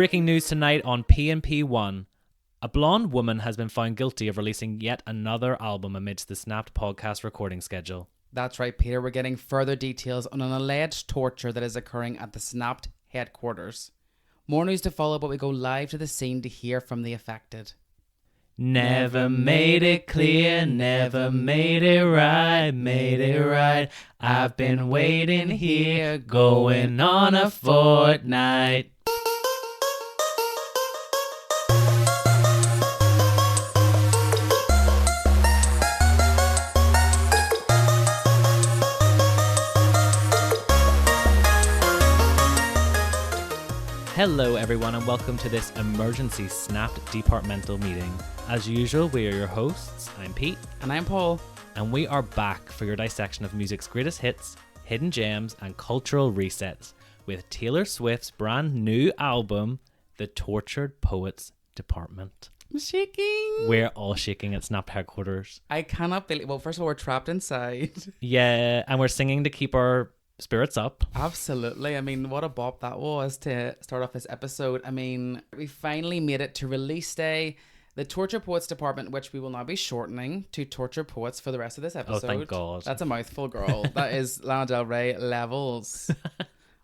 Breaking news tonight on P&P1. A blonde woman has been found guilty of releasing yet another album amidst the Snapped podcast recording schedule. That's right, Peter. We're getting further details on an alleged torture that is occurring at the Snapped headquarters. More news to follow, but we go live to the scene to hear from the affected. Never made it clear, never made it right. I've been waiting here, going on a fortnight. Hello everyone and welcome to this emergency Snapped departmental meeting. As usual, we are your hosts. I'm Pete. And I'm Paul. And we are back for your dissection of music's greatest hits, hidden gems and cultural resets with Taylor Swift's brand new album, The Tortured Poets Department. I'm shaking. We're all shaking at Snapped headquarters. I cannot believe... Well, first of all, we're trapped inside. Yeah, and we're singing to keep our spirits up. Absolutely. I mean, what a bop that was to start off this episode. I mean, we finally made it to release day. The Torture Poets Department, which we will now be shortening to Torture Poets for the rest of this episode. Oh, thank God. That's a mouthful, girl. That is Lana Del Rey levels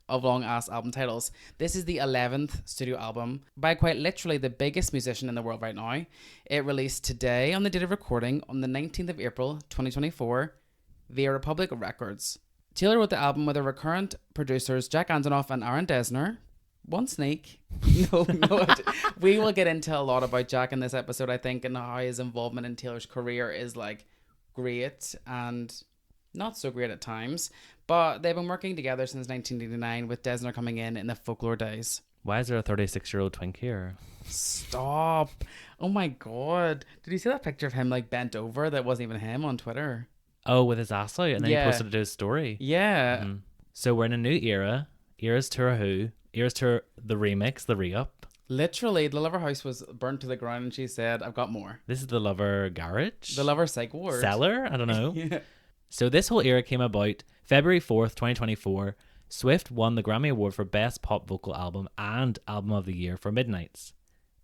of long-ass album titles. This is the 11th studio album by quite literally the biggest musician in the world right now. It released today on the date of recording on the 19th of April, 2024 via Republic Records. Taylor wrote the album with her recurrent producers Jack Antonoff and Aaron Dessner. One snake. No. We will get into a lot about Jack in this episode, I think, and how his involvement in Taylor's career is like great and not so great at times. But they've been working together since 1989 with Dessner coming in the Folklore days. Why is there a 36-year-old twink here? Stop. Oh my God. Did you see that picture of him like bent over that wasn't even him on Twitter? Oh, with his ass out, and then he posted it to his story. Yeah. Mm-hmm. So we're in a new era. Eras Tour Who. Eras Tour the remix, the re-up. Literally, the Lover House was burnt to the ground and she said, I've got more. This is the Lover Garage? The Lover Psych Ward. Cellar? I don't know. Yeah. So this whole era came about February 4th, 2024. Swift won the Grammy Award for Best Pop Vocal Album and Album of the Year for Midnights.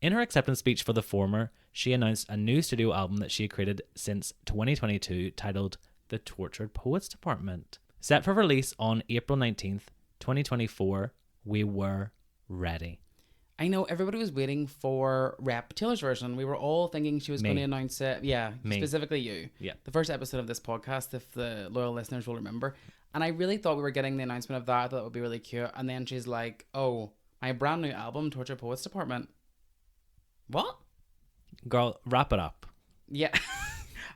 In her acceptance speech for the former, she announced a new studio album that she had created since 2022 titled The Tortured Poets Department. Set for release on April 19th, 2024, we were ready. I know everybody was waiting for Rep Taylor's version. We were all thinking she was going to announce it. Yeah, specifically you. Yeah. The first episode of this podcast, if the loyal listeners will remember. And I really thought we were getting the announcement of that. I thought that would be really cute. And then she's like, oh, my brand new album, Tortured Poets Department. What? Girl, wrap it up. Yeah.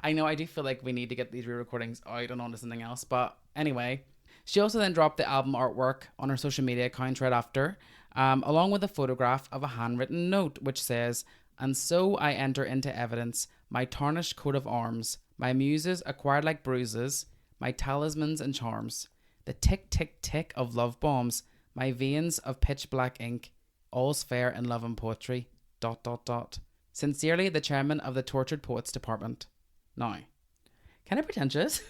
I know, I do feel like we need to get these re-recordings out and onto something else. But anyway, she also then dropped the album artwork on her social media account right after, along with a photograph of a handwritten note which says, "And so I enter into evidence my tarnished coat of arms, my muses acquired like bruises, my talismans and charms, the tick, tick, tick of love bombs, my veins of pitch black ink, all's fair in love and poetry, ... Sincerely, the chairman of the Tortured Poets Department." Now, kind of pretentious.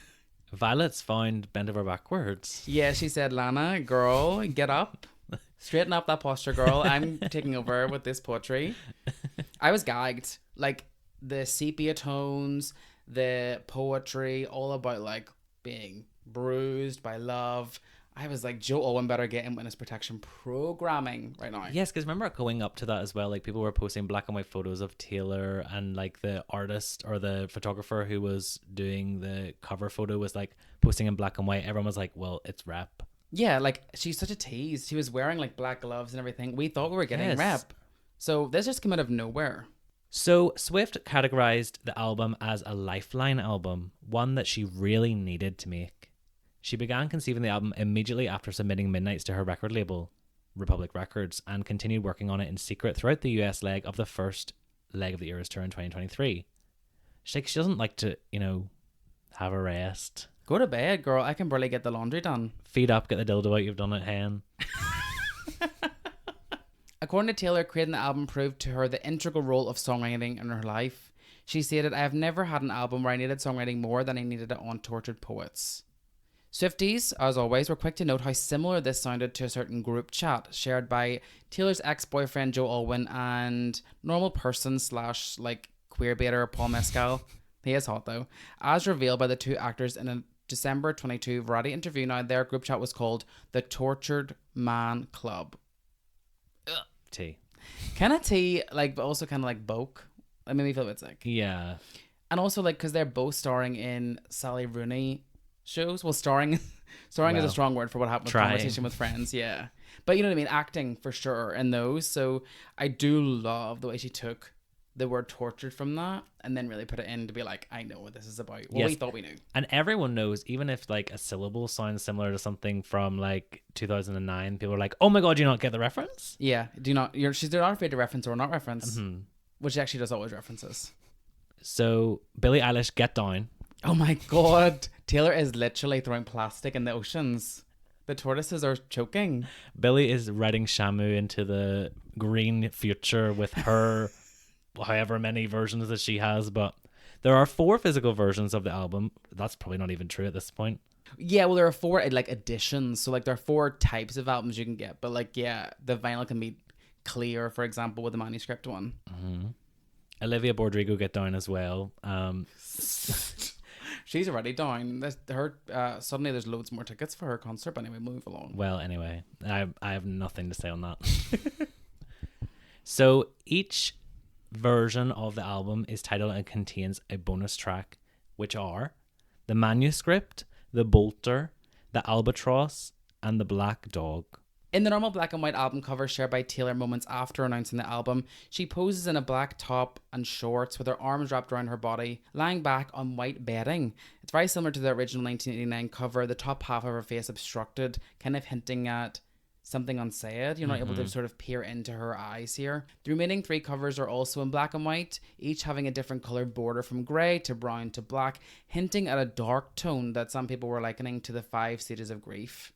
Violet's found bent over backwards. Yeah, she said, Lana, girl, get up. Straighten up that posture, girl. I'm taking over with this poetry. I was gagged. Like, the sepia tones, the poetry, all about, like, being bruised by love. I was like, Joe Alwyn better get in witness protection programming right now. Yes, because remember going up to that as well, like people were posting black and white photos of Taylor, and like the artist or the photographer who was doing the cover photo was like posting in black and white. Everyone was like, well, it's Rep. Yeah, like she's such a tease. She was wearing like black gloves and everything. We thought we were getting Rep. So this just came out of nowhere. So Swift categorized the album as a lifeline album, one that she really needed to make. She began conceiving the album immediately after submitting Midnights to her record label, Republic Records, and continued working on it in secret throughout the US leg of the first leg of the Eras Tour in 2023. She doesn't like to, have a rest. Go to bed, girl. I can barely get the laundry done. Feed up, get the dildo out, you've done it, hen. According to Taylor, creating the album proved to her the integral role of songwriting in her life. She stated, "I have never had an album where I needed songwriting more than I needed it on Tortured Poets." Swifties, as always, were quick to note how similar this sounded to a certain group chat shared by Taylor's ex-boyfriend Joe Alwyn and normal person slash like queer baiter Paul Mescal. He is hot though. As revealed by the two actors in a December 22 Variety interview. Now, their group chat was called the Tortured Man Club. Ugh. Tea. Kind of tea, like, but also kind of like Boke. It made me feel a bit sick. Yeah. And also, like, because they're both starring in Sally Rooney shows. Well, starring is a strong word for what happened with Conversation with Friends. Yeah. But you know what I mean? Acting for sure in those. So I do love the way she took the word tortured from that and then really put it in to be like, I know what this is about. Well, yes. We thought we knew. And everyone knows, even if like a syllable sounds similar to something from like 2009, people are like, oh my God, do you not get the reference? Yeah. They're not afraid to reference or not reference, which she actually does always references. So Billie Eilish, Get Down. Oh my God. Taylor is literally throwing plastic in the oceans. The tortoises are choking. Billie is riding Shamu into the green future with her however many versions that she has, but there are 4 physical versions of the album. That's probably not even true at this point. Yeah, well, there are 4 like editions, so like there are 4 types of albums you can get, but like yeah, the vinyl can be clear, for example, with the manuscript one. Olivia Rodrigo, Get Down as well. She's already down. Suddenly there's loads more tickets for her concert, but anyway, move along. Well, anyway, I have nothing to say on that. So each version of the album is titled and contains a bonus track, which are the manuscript, the bolter, the albatross, and the black dog. In the normal black and white album cover shared by Taylor moments after announcing the album, she poses in a black top and shorts with her arms wrapped around her body, lying back on white bedding. It's very similar to the original 1989 cover, the top half of her face obstructed, kind of hinting at something unsaid. You're not able to sort of peer into her eyes here. The remaining 3 covers are also in black and white, each having a different coloured border from grey to brown to black, hinting at a dark tone that some people were likening to the 5 stages of grief.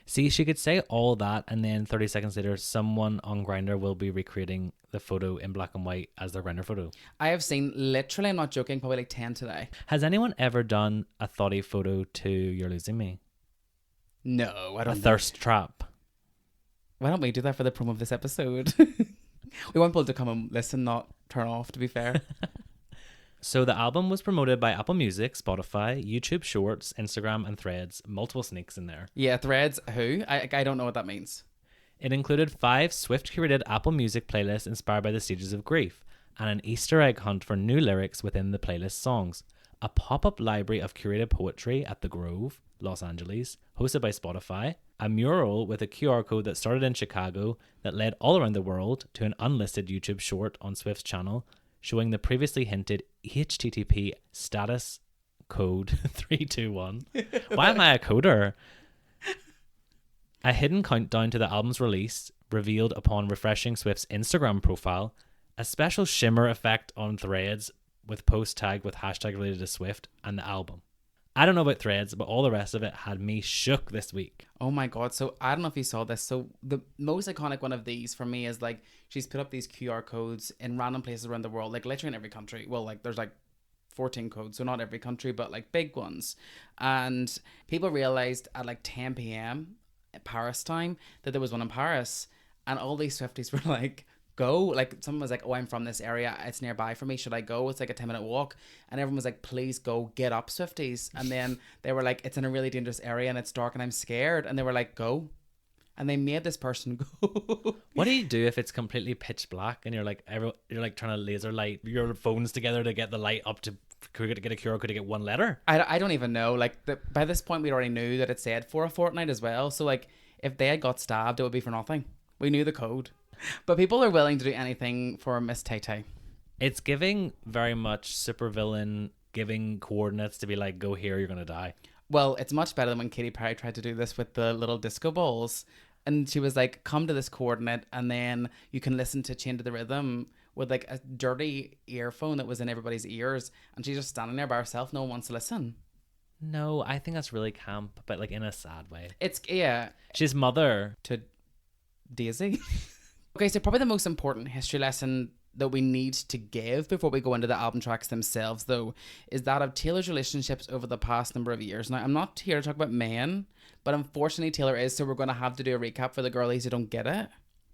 See, she could say all that and then 30 seconds later someone on Grindr will be recreating the photo in black and white as their Grindr photo. I have seen, literally, I'm not joking, probably like 10 today. Has anyone ever done a thoughty photo to You're Losing Me? No, I don't. A thirst trap. Why don't we do that for the promo of this episode? We want people to come and listen, not turn off, to be fair. So the album was promoted by Apple Music, Spotify, YouTube Shorts, Instagram, and Threads. Multiple sneaks in there. Yeah, Threads, who? I don't know what that means. It included 5 Swift-curated Apple Music playlists inspired by the stages of grief, and an Easter egg hunt for new lyrics within the playlist songs. A pop-up library of curated poetry at The Grove, Los Angeles, hosted by Spotify. A mural with a QR code that started in Chicago that led all around the world to an unlisted YouTube short on Swift's channel, showing the previously hinted HTTP status code 321. Why am I a coder? A hidden countdown to the album's release revealed upon refreshing Swift's Instagram profile, a special shimmer effect on Threads with posts tagged with hashtag related to Swift and the album. I don't know about Threads, but all the rest of it had me shook this week. Oh my God. So I don't know if you saw this. So the most iconic one of these for me is like she's put up these QR codes in random places around the world, like literally in every country. Well, like there's like 14 codes, so not every country, but like big ones. And people realized at like 10 p.m. at Paris time that there was one in Paris, and all these Swifties were like, go. Like someone was like, oh, I'm from this area, it's nearby for me, should I go? It's like a 10-minute walk. And everyone was like, please go, get up, Swifties. And then they were like, it's in a really dangerous area and it's dark and I'm scared. And they were like, go. And they made this person go. What do you do if it's completely pitch black and you're like trying to laser light your phones together to get the light up to get a QR code to get one letter? I don't even know. Like by this point we already knew that it said for a fortnight as well. So like if they had got stabbed, it would be for nothing. We knew the code. But people are willing to do anything for Miss Tay-Tay. It's giving very much supervillain giving coordinates to be like, go here, you're going to die. Well, it's much better than when Katy Perry tried to do this with the little disco balls. And she was like, come to this coordinate and then you can listen to Chain to the Rhythm with like a dirty earphone that was in everybody's ears. And she's just standing there by herself. No one wants to listen. No, I think that's really camp, but like in a sad way. It's, yeah. She's mother to Daisy. Okay, so probably the most important history lesson that we need to give before we go into the album tracks themselves, though, is that of Taylor's relationships over the past number of years. Now, I'm not here to talk about men, but unfortunately Taylor is, so we're going to have to do a recap for the girlies who don't get it.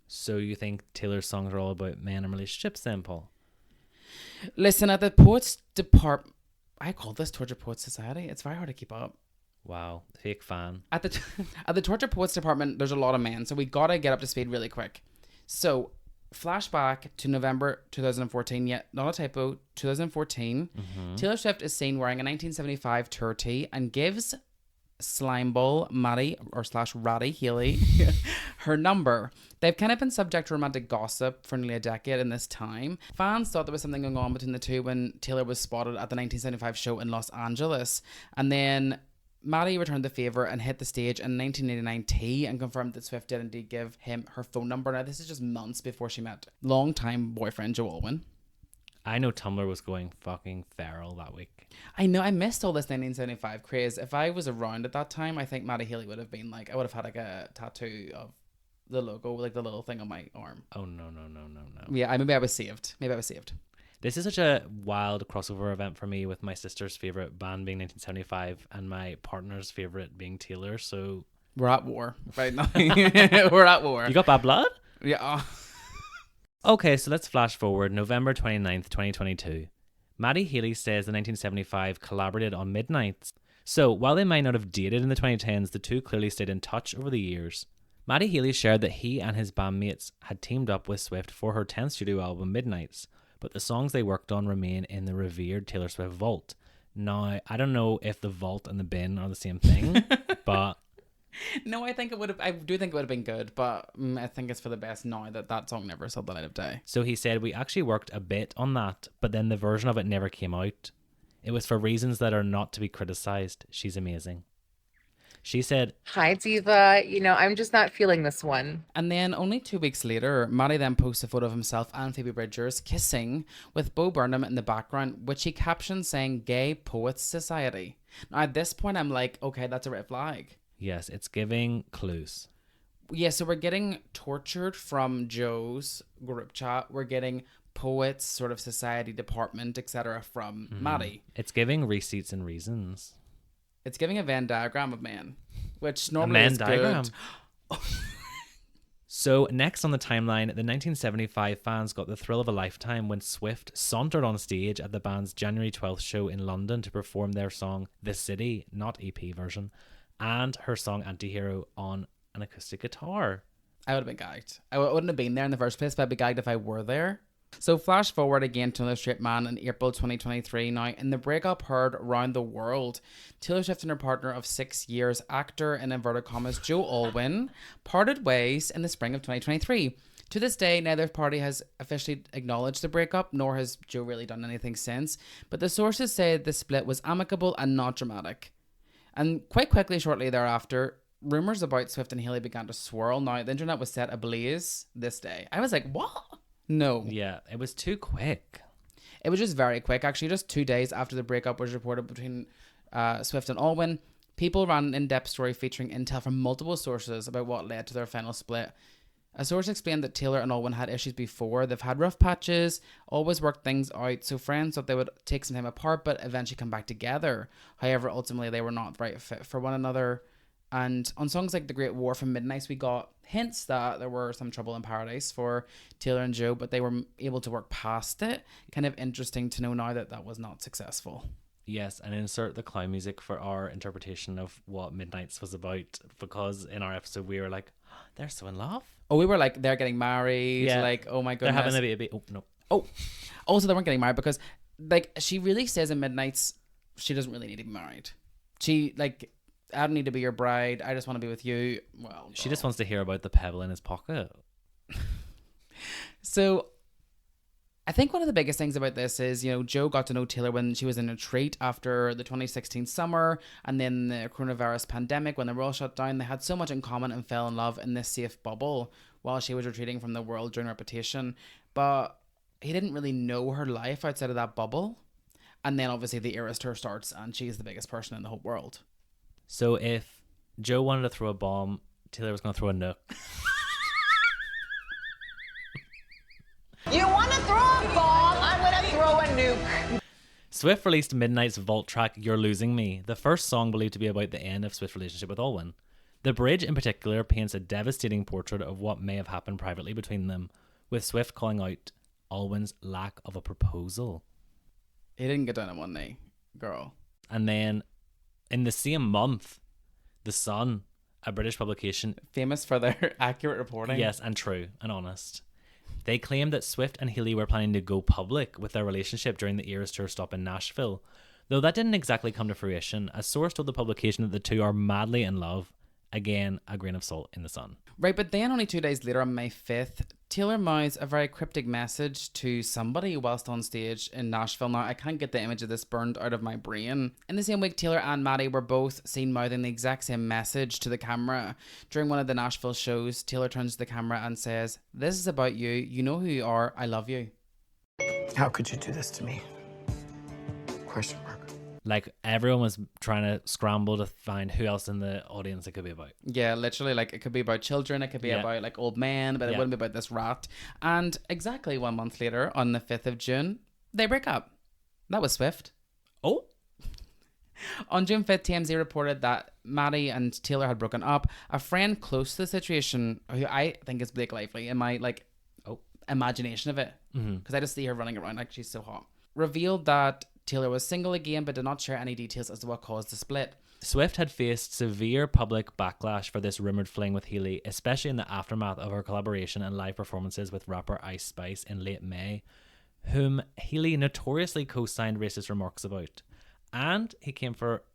So you think Taylor's songs are all about men and relationships then, Paul? Listen, at the Poets Department, I call this Torture Poets Society. It's very hard to keep up. Wow, fake fan. At the Torture Poets Department, there's a lot of men, so we got to get up to speed really quick. So, flashback to November 2014, yet not a typo, 2014. Taylor Swift is seen wearing a 1975 tour tee and gives Slimeball Matty / Ratty Healy her number. They've kind of been subject to romantic gossip for nearly a decade in this time. Fans thought there was something going on between the two when Taylor was spotted at the 1975 show in Los Angeles, and then Matty returned the favour and hit the stage in 1989 tea and confirmed that Swift did indeed give him her phone number. Now, this is just months before she met longtime boyfriend Joe Alwyn. I know Tumblr was going fucking feral that week. I know, I missed all this 1975 craze. If I was around at that time, I think Matty Healy would have been like, I would have had like a tattoo of the logo, like the little thing on my arm. Oh, no. Yeah, maybe I was saved. This is such a wild crossover event for me, with my sister's favourite band being 1975 and my partner's favourite being Taylor, so... We're at war right now. We're at war. You got bad blood? Yeah. Okay, so let's flash forward. November 29th, 2022. Matty Healy says the 1975 collaborated on Midnights. So, while they might not have dated in the 2010s, the two clearly stayed in touch over the years. Matty Healy shared that he and his bandmates had teamed up with Swift for her 10th studio album, Midnights, but the songs they worked on remain in the revered Taylor Swift vault. Now, I don't know if the vault and the bin are the same thing, but... No, I do think it would have been good, but I think it's for the best now that song never saw the light of day. So he said, we actually worked a bit on that, but then the version of it never came out. It was for reasons that are not to be criticized. She's amazing. She said, "Hi, Diva. I'm just not feeling this one." And then only 2 weeks later, Matty then posts a photo of himself and Phoebe Bridgers kissing with Bo Burnham in the background, which he captioned saying Gay Poets Society. Now, at this point, I'm like, okay, that's a red flag. Yes, it's giving clues. Yeah, so we're getting tortured from Joe's group chat. We're getting Poets, sort of society department, etc. from Matty. It's giving receipts and reasons. It's giving a Venn diagram of men, which normally is good. So next on the timeline, the 1975 fans got the thrill of a lifetime when Swift sauntered on stage at the band's January 12th show in London to perform their song The City, not EP version, and her song Antihero on an acoustic guitar. I would have been gagged. I wouldn't have been there in the first place, but I'd be gagged if I were there. So flash forward again to Another Straight Man in April 2023. Now, in the breakup heard around the world, Taylor Swift and her partner of 6 years, actor in inverted commas Joe Alwyn, parted ways in the spring of 2023. To this day, neither party has officially acknowledged the breakup, nor has Joe really done anything since. But the sources say the split was amicable and not dramatic. And quite quickly, shortly thereafter, rumours about Swift and Healy began to swirl. Now, the internet was set ablaze this day. I was like, what? No. Yeah, it was too quick. It was just very quick. Actually, just 2 days after the breakup was reported between Swift and Alwyn, People ran an in-depth story featuring intel from multiple sources about what led to their final split. A source explained that Taylor and Alwyn had issues before. They've had rough patches, always worked things out, so friends thought they would take some time apart but eventually come back together. However, ultimately they were not the right fit for one another. And on songs like The Great War from Midnights, we got hints that there were some trouble in paradise for Taylor and Joe, but they were able to work past it. Kind of interesting to know now that that was not successful. Yes, and insert the clown music for our interpretation of what Midnights was about, because in our episode we were like, oh, they're so in love. Oh, we were like, they're getting married. Yeah. Like, oh my goodness. They're having a baby. Oh, no. Oh, also they weren't getting married because, like, she really says in Midnights she doesn't really need to be married. She, like, I don't need to be your bride. I just want to be with you. Well, she just wants to hear about the pebble in his pocket. So I think one of the biggest things about this is, you know, Joe got to know Taylor when she was in a retreat after the 2016 summer and then the coronavirus pandemic when they were all shut down. They had so much in common and fell in love in this safe bubble while she was retreating from the world during Reputation. But he didn't really know her life outside of that bubble. And then obviously the Eras tour starts and she's the biggest person in the whole world. So if Joe wanted to throw a bomb, Taylor was going to throw a nuke. You want to throw a Swift released Midnight's vault track You're Losing Me, the first song believed to be about the end of Swift's relationship with Alwyn. The bridge in particular paints a devastating portrait of what may have happened privately between them, with Swift calling out Alwyn's lack of a proposal. He didn't get down on one knee, girl. And then in the same month, The Sun, a British publication, Famous for their accurate reporting. yes, and true and honest, they claimed that Swift and Healy were planning to go public with their relationship during the Eras tour stop in Nashville. Though that didn't exactly come to fruition, a source told the publication that the two are madly in love. Again, a grain of salt in The Sun. Right, but then only 2 days later on May 5th, Taylor mouths a very cryptic message to somebody whilst on stage in Nashville. Now, I can't get the image of this burned out of my brain. In the same week, Taylor and Matty were both seen mouthing the exact same message to the camera. During one of the Nashville shows, Taylor turns to the camera and says, "This is about you. You know who you are. I love you." How could you do this to me? Question mark. Like, everyone was trying to scramble to find who else in the audience it could be about. Yeah, literally, like, it could be about children, it could be about, like, old men, but it wouldn't be about this rat. And exactly 1 month later, on the 5th of June, they break up. That was Swift. Oh? On June 5th, TMZ reported that Matty and Taylor had broken up. A friend close to the situation, who I think is Blake Lively, in my, like, imagination of it, because I just see her running around like she's so hot, revealed that Taylor was single again, but did not share any details as to what caused the split. Swift had faced severe public backlash for this rumoured fling with Healy, especially in the aftermath of her collaboration and live performances with rapper Ice Spice in late May, whom Healy notoriously co-signed racist remarks about. And he came for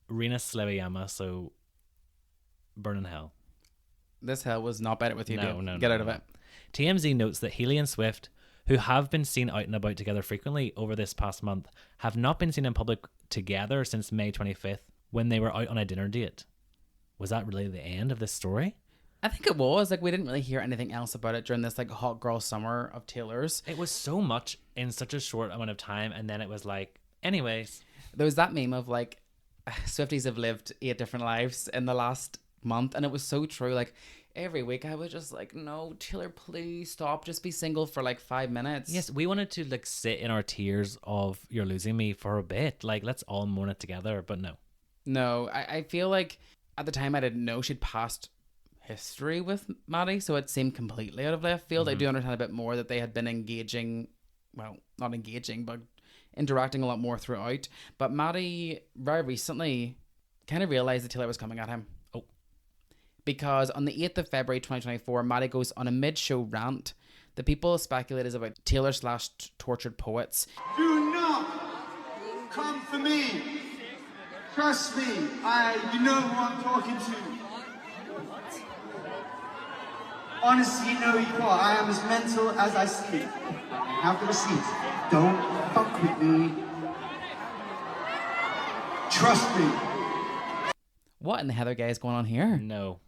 Rina Sleviyama, so burn in hell. This hell was not better with you, No, dude. no, Get no, out of no. it. TMZ notes that Healy and Swift, who have been seen out and about together frequently over this past month, have not been seen in public together since May 25th, when they were out on a dinner date. Was that really the end of this story? I think it was. Like, we didn't really hear anything else about it during this, like, hot girl summer of Taylor's. It was so much in such a short amount of time, and then it was like, anyways. There was that meme of, like, Swifties have lived 8 different lives in the last month, and it was so true. Like, every week I was just like, no, Taylor, please stop. Just be single for like 5 minutes. Yes, we wanted to like sit in our tears of You're Losing Me for a bit. Like, let's all mourn it together, but no. No, I feel like at the time I didn't know she'd passed history with Matty, so it seemed completely out of left field. I do understand a bit more that they had been engaging, well, not engaging, but interacting a lot more throughout. But Matty very recently kind of realized that Taylor was coming at him. Because on the 8th of February 2024, Matty goes on a mid-show rant. The people speculate is about Taylor / tortured poets. Do not come for me. Trust me, you know who I'm talking to. Honestly, you know who you are. I am as mental as I sleep. I have the receipts. Don't fuck with me. Trust me. What in the Heather gay is going on here? No.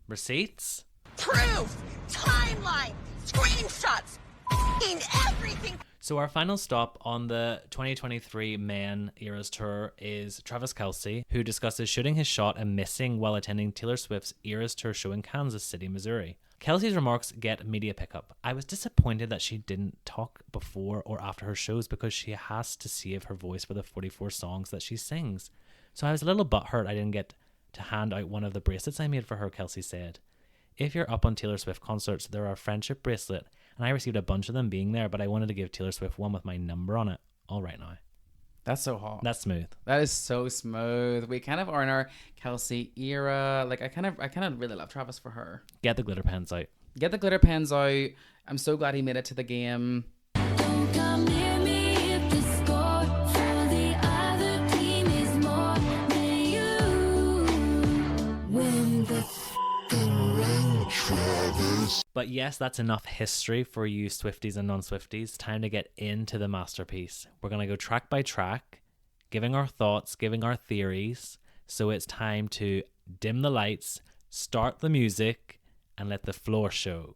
Receipts? Proof, timeline, screenshots, f***ing everything. So our final stop on the 2023 Men Eras Tour is Travis Kelce, who discusses shooting his shot and missing while attending Taylor Swift's Eras Tour show in Kansas City, Missouri. Kelce's remarks get media pickup. I was disappointed that she didn't talk before or after her shows because she has to save her voice for the 44 songs that she sings. So I was a little butthurt I didn't get to hand out one of the bracelets I made for her, Kelce said. If you're up on Taylor Swift concerts, there are a friendship bracelet, and I received a bunch of them being there, but I wanted to give Taylor Swift one with my number on it. All right now. That's so hot. That's smooth. That is so smooth. We kind of are in our Kelce era. Like, I kind of really love Travis for her. Get the glitter pens out. Get the glitter pens out. I'm so glad he made it to the game. Don't come near me if the score for the other team is more than you. Win the f***ing ring, Travis. But yes, that's enough history for you Swifties and non-Swifties. Time to get into the masterpiece. We're going to go track by track, giving our thoughts, giving our theories. So it's time to dim the lights, start the music, and let the floor show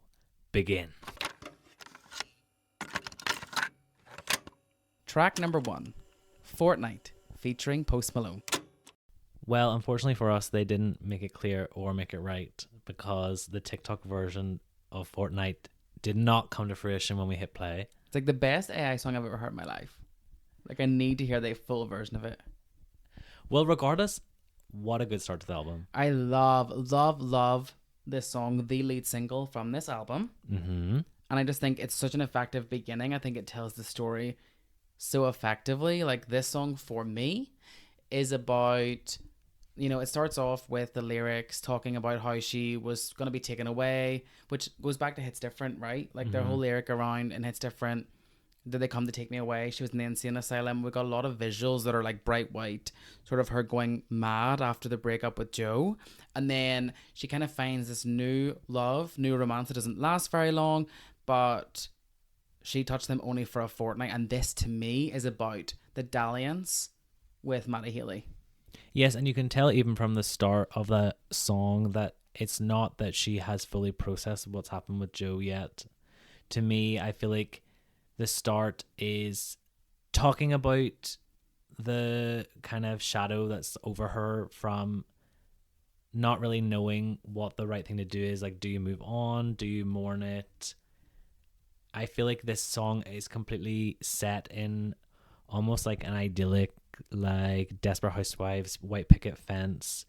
begin. Track number 1, Fortnight, featuring Post Malone. Well, unfortunately for us, they didn't make it clear or make it right because the TikTok version of Fortnite did not come to fruition when we hit play. It's like the best AI song I've ever heard in my life. Like, I need to hear the full version of it. Well, regardless, what a good start to the album. I love this song, the lead single from this album. Mm-hmm. And I just think it's such an effective beginning. I think it tells the story so effectively. Like, this song for me is about, you know, it starts off with the lyrics talking about how she was going to be taken away, which goes back to Hits Different, right? Like, their whole lyric around and Hits Different. Did they come to take me away? She was in the insane asylum. We got a lot of visuals that are like bright white, sort of her going mad after the breakup with Joe. And then she kind of finds this new love, new romance that doesn't last very long, but she touched them only for a fortnight. And this to me is about the dalliance with Matty Healy. Yes, and you can tell even from the start of the song that it's not that she has fully processed what's happened with Joe yet. To me, I feel like the start is talking about the kind of shadow that's over her from not really knowing what the right thing to do is. Like, do you move on? Do you mourn it? I feel like this song is completely set in almost like an idyllic, like Desperate Housewives, White Picket Fence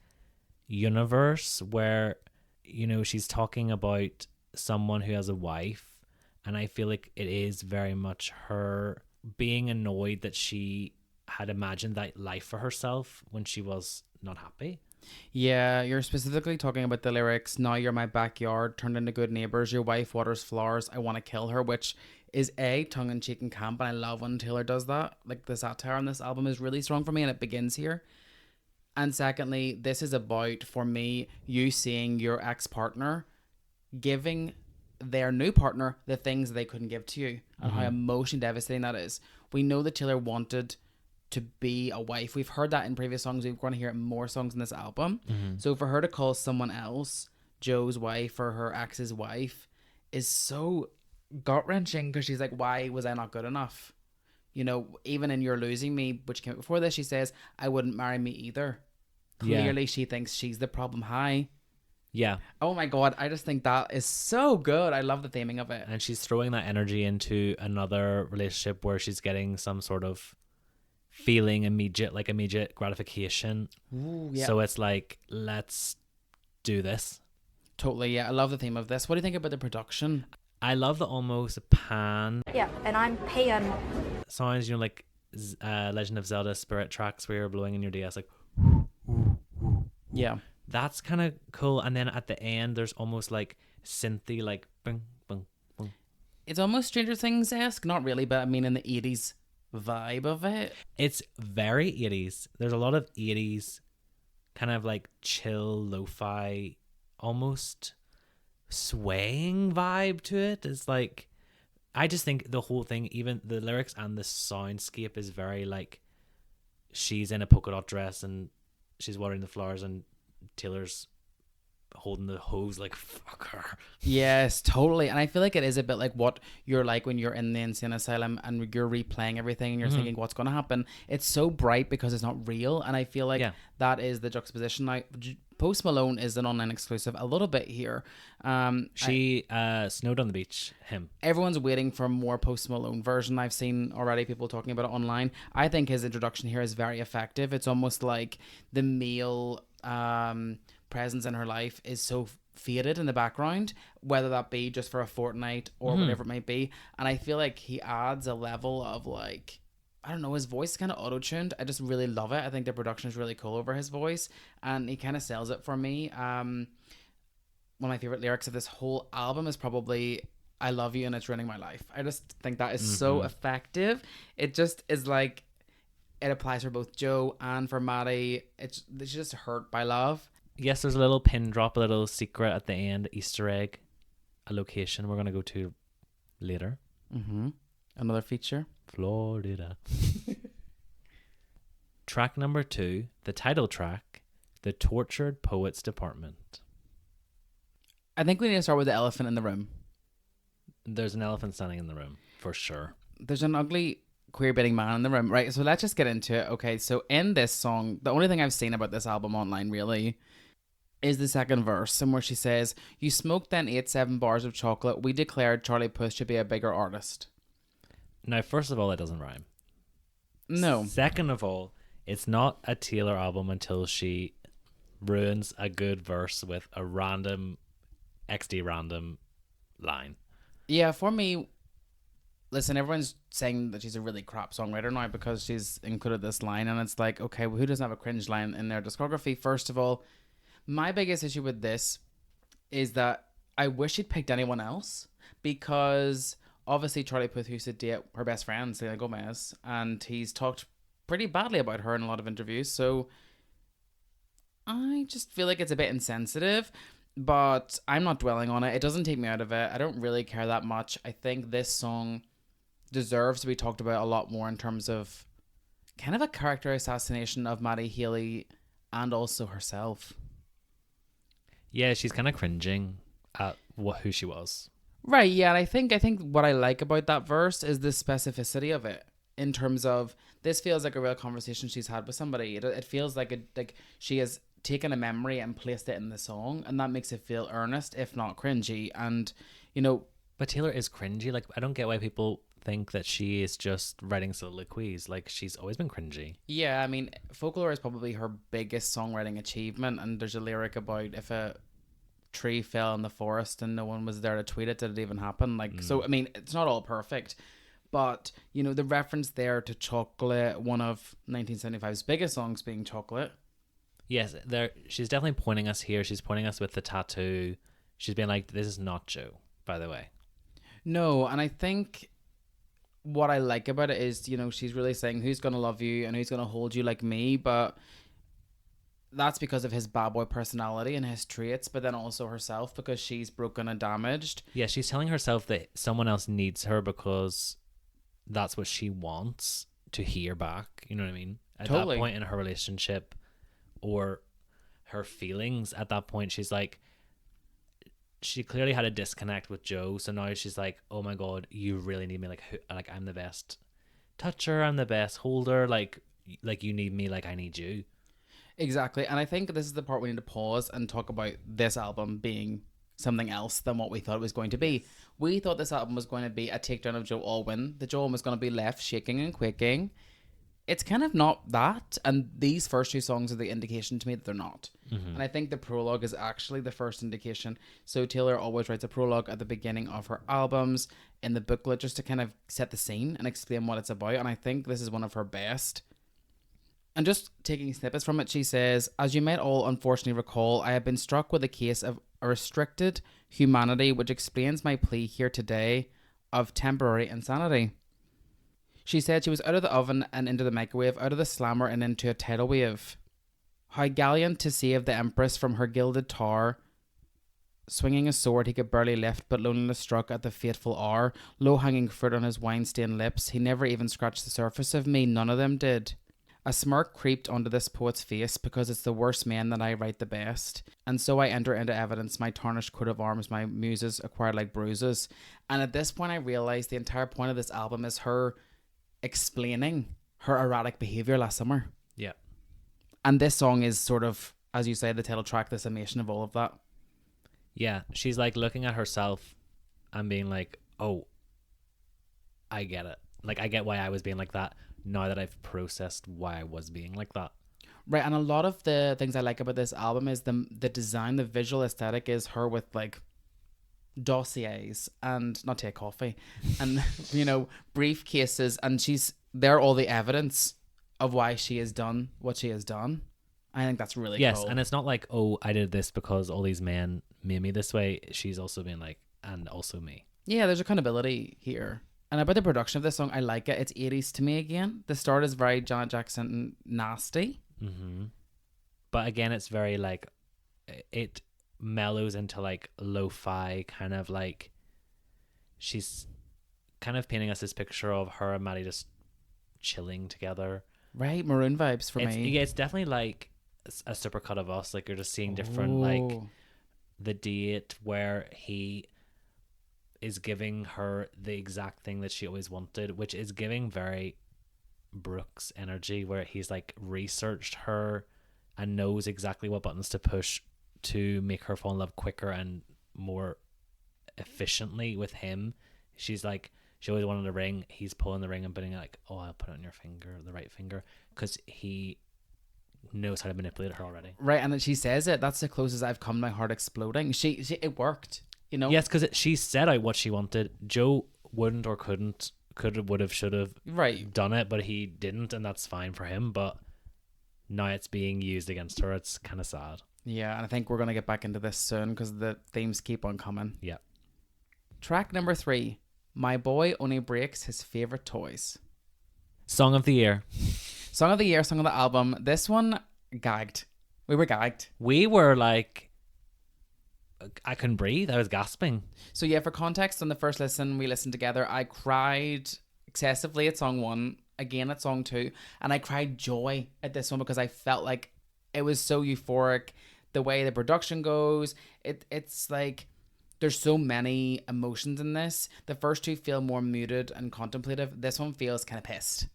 universe where, you know, she's talking about someone who has a wife. And I feel like it is very much her being annoyed that she had imagined that life for herself when she was not happy. Yeah, you're specifically talking about the lyrics, now you're my backyard, turned into good neighbors, your wife waters flowers, I want to kill her, which is a tongue-in-cheek and camp, and I love when Taylor does that. Like, the satire on this album is really strong for me, and it begins here. And secondly, this is about, for me, you seeing your ex-partner giving their new partner the things they couldn't give to you, and how emotionally devastating that is. We know that Taylor wanted to be a wife. We've heard that in previous songs. We're going to hear it in more songs in this album. So for her to call someone else Joe's wife or her ex's wife is so gut-wrenching, because she's like, why was I not good enough? You know, even in You're Losing Me, which came out before this, she says, I wouldn't marry me either. Clearly she thinks she's the problem. Yeah. Oh my God, I just think that is so good. I love the theming of it. And she's throwing that energy into another relationship where she's getting some sort of feeling immediate gratification. Ooh, yeah. So it's like, let's do this. Totally, yeah. I love the theme of this. What do you think about the production? I love the almost pan Yeah, and I'm paying. sounds, you know, like Legend of Zelda Spirit tracks where you're blowing in your DS, like, Yeah. that's kind of cool. And then at the end, there's almost like synthy, like, bing, bing, bing. It's almost Stranger Things-esque. Not really, but I mean in the 80s vibe of it. It's very 80s. There's a lot of 80s kind of like chill, lo-fi, almost swaying vibe to it. It's like, I just think the whole thing, even the lyrics and the soundscape, is very like, she's in a polka dot dress and she's watering the flowers and Taylor's holding the hose like, fuck her. Yes, totally. And I feel like it is a bit like what you're like when you're in the insane asylum and you're replaying everything and you're thinking what's going to happen. It's so bright because it's not real. And I feel like that is the juxtaposition. Now, Post Malone is an online exclusive a little bit here. She snowed on the beach, him. Everyone's waiting for more Post Malone version. I've seen already people talking about it online. I think his introduction here is very effective. It's almost like the male presence in her life is so faded in the background, whether that be just for a fortnight or whatever it might be. And I feel like he adds a level of like, I don't know, his voice is kind of auto-tuned. I just really love it. I think the production is really cool over his voice, and he kind of sells it for me. One of my favorite lyrics of this whole album is probably I love you and it's ruining my life. I just think that is so effective. It just is like, it applies for both Joe and for Matty. It's just hurt by love. Yes, there's a little pin drop, a little secret at the end, Easter egg, a location we're going to go to later. Another feature. Florida. Track number 2, the title track, The Tortured Poets Department. I think we need to start with the elephant in the room. There's an elephant standing in the room, for sure. There's an ugly queer baiting man in the room, right? So let's just get into it. Okay, so in this song, the only thing I've seen about this album online really is the second verse, and where she says, you smoked then 8 7 bars of chocolate, we declared Charlie Puth should be a bigger artist. Now, first of all, it doesn't rhyme. No. Second of all, it's not a Taylor album until she ruins a good verse with a random XD random line. Yeah, for me, listen, everyone's saying that she's a really crap songwriter now because she's included this line, and it's like, okay, well, who doesn't have a cringe line in their discography? First of all, my biggest issue with this is that I wish she'd picked anyone else, because obviously Charlie Puth used to date her best friend, Selena Gomez, and he's talked pretty badly about her in a lot of interviews, so I just feel like it's a bit insensitive, but I'm not dwelling on it. It doesn't take me out of it. I don't really care that much. I think this song deserves to be talked about a lot more in terms of kind of a character assassination of Matty Healy and also herself. Yeah, she's kind of cringing at who she was. Right, yeah, and I think what I like about that verse is the specificity of it, in terms of this feels like a real conversation she's had with somebody. It feels like she has taken a memory and placed it in the song, and that makes it feel earnest, if not cringy. And But Taylor is cringy. Like, I don't get why people think that she is just writing soliloquies. Like, she's always been cringy. yeah, I mean, Folklore is probably her biggest songwriting achievement, and there's a lyric about if a tree fell in the forest and no one was there to tweet it, did it even happen? Like, so I mean, it's not all perfect, but the reference there to Chocolate, one of 1975's biggest songs being Chocolate. Yes, she's definitely pointing us here. She's pointing us with the tattoo. She's being like, this is not Joe, by the way. No, and I think what I like about it is, she's really saying who's going to love you and who's going to hold you like me, but that's because of his bad boy personality and his traits, but then also herself, because she's broken and damaged. Yeah, she's telling herself that someone else needs her because that's what she wants to hear back. You know what I mean? At Totally. that point in her relationship or her feelings, at that point, she's like, she clearly had a disconnect with Joe. So now she's like, oh my God, you really need me. Like I'm the best toucher. I'm the best holder. Like you need me. Like I need you. Exactly. And I think this is the part we need to pause and talk about this album being something else than what we thought it was going to be. We thought this album was going to be a takedown of Joe Alwyn. The Joe Alwyn was going to be left shaking and quaking. It's kind of not that. And these first two songs are the indication to me that they're not. Mm-hmm. And I think the prologue is actually the first indication. So Taylor always writes a prologue at the beginning of her albums in the booklet just to kind of set the scene and explain what it's about. And I think this is one of her best. And just taking snippets from it, she says, as you might all unfortunately recall, I have been struck with a case of a restricted humanity, which explains my plea here today of temporary insanity. She said she was out of the oven and into the microwave, out of the slammer and into a tidal wave. How gallant to save the empress from her gilded tower, swinging a sword he could barely lift, but loneliness struck at the fateful hour. Low-hanging fruit on his wine-stained lips, he never even scratched the surface of me, none of them did. A smirk creeped onto this poet's face, because it's the worst men that I write the best. And so I enter into evidence my tarnished coat of arms, my muses acquired like bruises. And at this point I realised the entire point of this album is her explaining her erratic behaviour last summer. Yeah. And this song is sort of, as you say, the title track, the summation of all of that. Yeah, she's like looking at herself and being like, oh, I get it. Like, I get why I was being like that now that I've processed why I was being like that. Right, and a lot of the things I like about this album is the design, the visual aesthetic is her with like dossiers and not take coffee and briefcases, and they're all the evidence of why she has done what she has done. I think that's really cool. And it's not like, oh, I did this because all these men made me this way. She's also been like, and also me. Yeah, there's accountability here. And about the production of this song, I like it. It's 80s to me again. The start is very Janet Jackson nasty. Mm-hmm. But again, it's very like, it mellows into like lo-fi kind of like, she's kind of painting us this picture of her and Matty just chilling together. Right, Maroon vibes for me. Yeah, it's definitely like a supercut of Us. Like you're just seeing different, like the date where he is giving her the exact thing that she always wanted, which is giving very Brooks energy, where he's like researched her and knows exactly what buttons to push to make her fall in love quicker and more efficiently with him. She's like She always wanted a ring. He's pulling the ring and putting it like, oh, I'll put it on your finger, the right finger, because he knows how to manipulate her already. Right, and then she says it. That's the closest I've come to my heart exploding. She it worked, you know? Yes, because she set out what she wanted. Joe wouldn't or couldn't, could have, would have, should have Right. done it, but he didn't, and that's fine for him. But now it's being used against her. It's kind of sad. Yeah, and I think we're going to get back into this soon because the themes keep on coming. Yeah. Track number 3, My Boy Only Breaks His Favorite Toys. Song of the year. Song of the year, song of the album. This one, gagged. We were gagged. We were like, I couldn't breathe. I was gasping. So yeah, for context, on the first listen, we listened together. I cried excessively at song 1, again at song 2, and I cried joy at this one because I felt like it was so euphoric. The way the production goes, it's like there's so many emotions in this. The first 2 feel more muted and contemplative. This one feels kind of pissed.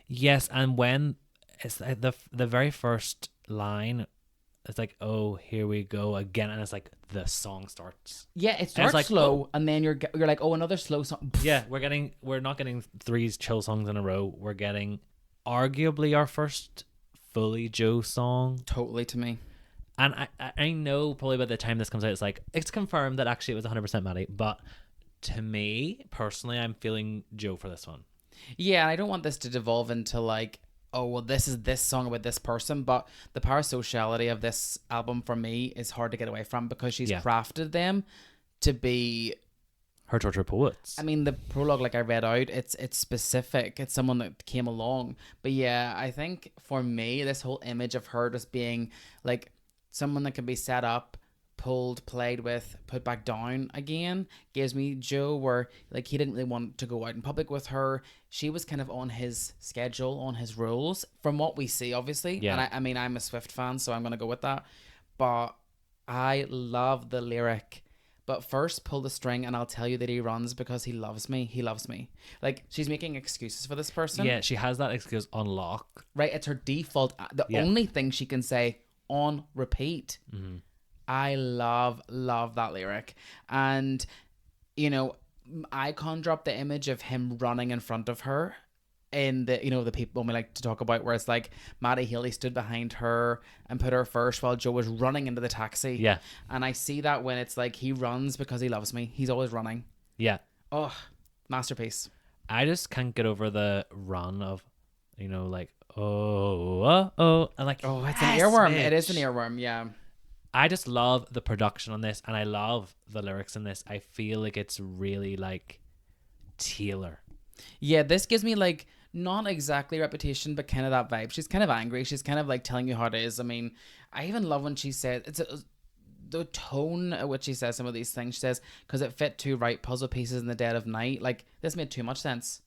Yes, and when it's like the very first line, it's like, oh, here we go again, and it's like the song starts. Yeah, it starts like, slow, and then you're like, oh, another slow song. Yeah, we're not getting 3 chill songs in a row. We're getting arguably our first fully Joe song. Totally to me. And I know probably by the time this comes out, it's confirmed that actually it was 100% Matty. But to me personally, I'm feeling Joe for this one. Yeah, and I don't want this to devolve into like, oh, well, this is this song about this person, but the parasociality of this album for me is hard to get away from because she's crafted them to be her tortured poets. I mean, the prologue, like I read out, it's specific. It's someone that came along. But yeah, I think for me, this whole image of her just being like someone that can be set up, pulled, played with, put back down again gives me Joe, where like he didn't really want to go out in public with her. She was kind of on his schedule, on his rules, from what we see, obviously. Yeah. And I mean, I'm a Swift fan, so I'm going to go with that. But I love the lyric. But first, pull the string and I'll tell you that he runs because he loves me. He loves me. Like, she's making excuses for this person. Yeah, she has that excuse on lock. Right? It's her default. The only thing she can say on repeat. Mm-hmm. I love that lyric. And, you know, I conjure up the image of him running in front of her in the, you know, the people we like to talk about, where it's like Matty Healy stood behind her and put her first while Joe was running into the taxi. Yeah. And I see that when it's like he runs because he loves me. He's always running. Yeah. Oh, masterpiece. I just can't get over the run of, you know, like, oh. And like, Oh, it's yes, an earworm. bitch. It is an earworm, yeah. I just love the production on this, and I love the lyrics in this. I feel like it's really like Taylor. Yeah, this gives me like not exactly reputation, but kind of that vibe. She's kind of angry. She's kind of like telling you how it is. I mean, I even love when she says the tone at which she says some of these things. She says, because it fit to write puzzle pieces in the dead of night. Like, this made too much sense.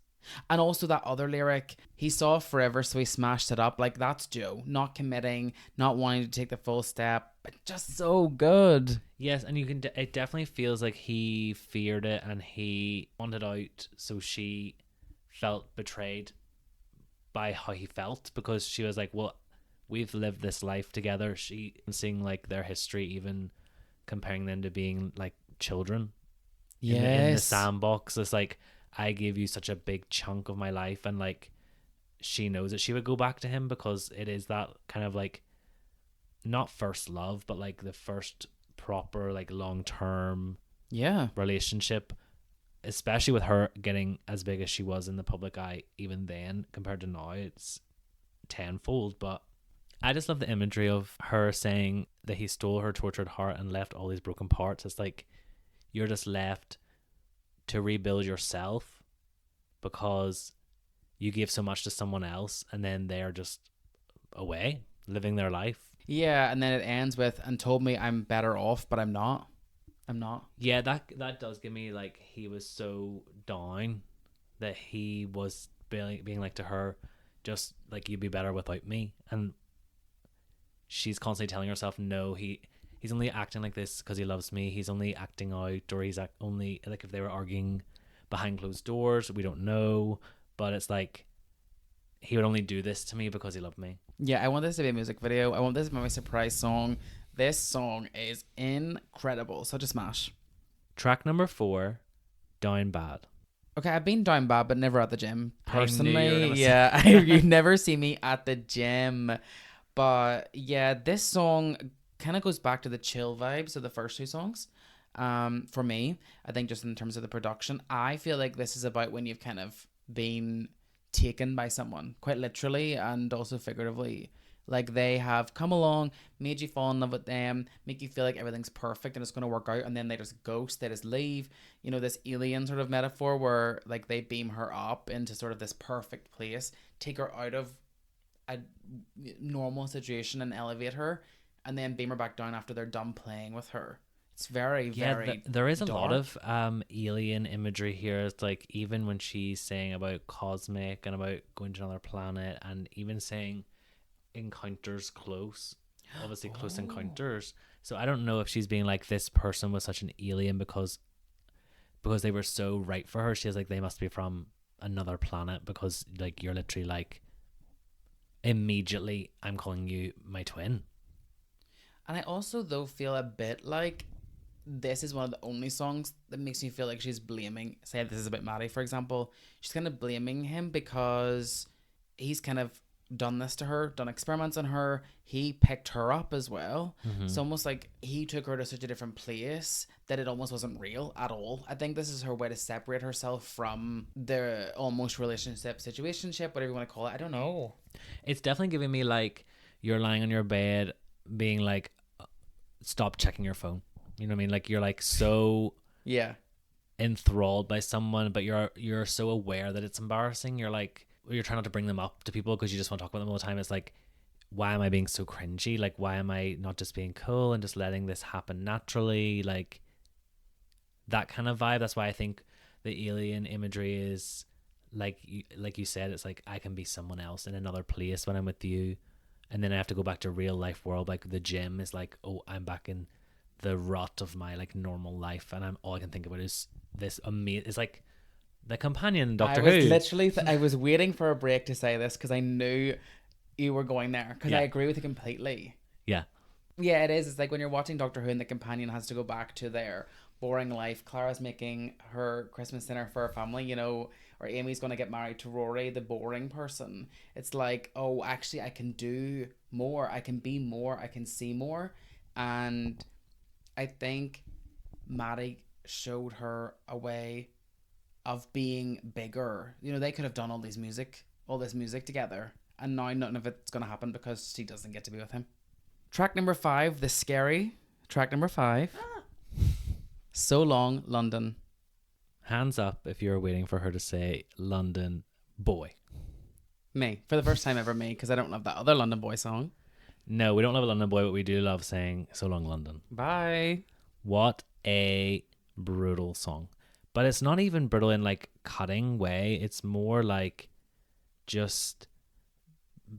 And also that other lyric, he saw forever, so he smashed it up. Like, that's Joe. Not committing, not wanting to take the full step, but just so good. Yes, and you can. It definitely feels like he feared it, and he wanted out, so she felt betrayed by how he felt, because she was like, well, we've lived this life together. She seeing like their history, even comparing them to being like children. In the sandbox. It's like, I gave you such a big chunk of my life, and like she knows that she would go back to him because it is that kind of like not first love, but like the first proper like long-term relationship, especially with her getting as big as she was in the public eye. Even then, compared to now, it's tenfold. But I just love the imagery of her saying that he stole her tortured heart and left all these broken parts. It's like you're just left to rebuild yourself because you gave so much to someone else, and then they're just away living their life. Yeah, and then it ends with, and told me I'm better off, but I'm not. Yeah, that does give me like, he was so down that he was being like to her, just like, you'd be better without me. And she's constantly telling herself, no, he's only acting like this because he loves me. He's only acting out, or he's only like, if they were arguing behind closed doors, we don't know, but it's like he would only do this to me because he loved me. Yeah, I want this to be a music video. I want this to be my surprise song. This song is incredible. Such a smash. Track number 4, Down Bad. Okay, I've been down bad, but never at the gym. I knew you were Personally, gonna say yeah, you never see me at the gym. But yeah, this song kind of goes back to the chill vibes of the first two songs. For me, I think just in terms of the production, I feel like this is about when you've kind of been taken by someone, quite literally and also figuratively. Like they have come along, made you fall in love with them, make you feel like everything's perfect and it's going to work out, and then they just ghost, they just leave. You know, this alien sort of metaphor where like they beam her up into sort of this perfect place, take her out of a normal situation and elevate her, and then beam her back down after they're done playing with her. It's very, very there is a lot dark. of alien imagery here. It's like even when she's saying about cosmic and about going to another planet, and even saying encounters close, obviously close encounters. So I don't know if she's being like, this person was such an alien because they were so right for her. She's like, they must be from another planet, because like you're literally like, immediately I'm calling you my twin. And I also though feel a bit like this is one of the only songs that makes me feel like she's blaming, say this is about Matty, for example, she's kind of blaming him because he's kind of done this to her, done experiments on her. He picked her up as well. It's almost like he took her to such a different place that it almost wasn't real at all. I think this is her way to separate herself from the almost relationship, situationship, whatever you want to call it. I don't know. It's definitely giving me like, you're lying on your bed being like, stop checking your phone. You know what I mean? Like you're like so Yeah. enthralled by someone, but you're so aware that it's embarrassing. You're like, you're trying not to bring them up to people because you just want to talk about them all the time. It's like, why am I being so cringy? Like, why am I not just being cool and just letting this happen naturally? Like that kind of vibe. That's why I think the alien imagery is like you said, it's like I can be someone else in another place when I'm with you, and then I have to go back to real life world. Like the gym is like, oh, I'm back in the rut of my like normal life, and all I can think about is this amazing. It's like the companion Doctor I was Who. literally I was waiting for a break to say this because I knew you were going there, because Yeah. I agree with you completely. Yeah, Yeah, it is. It's like when you're watching Doctor Who and the companion has to go back to their boring life. Clara's making her Christmas dinner for her family, you know, or Amy's going to get married to Rory, the boring person. It's like, oh, actually, I can do more. I can be more. I can see more. And I think Matty showed her a way of being bigger. You know, they could have done all this music together, and now none of it's going to happen because she doesn't get to be with him. Track number 5, The Scary. Track number 5. So Long, London. hands up if you're waiting for her to say London boy. Me. For the first time ever, me, because I don't love that other London Boy song. No, we don't love a London boy, but we do love saying so long London. Bye. What a brutal song. But it's not even brutal in like cutting way. It's more like just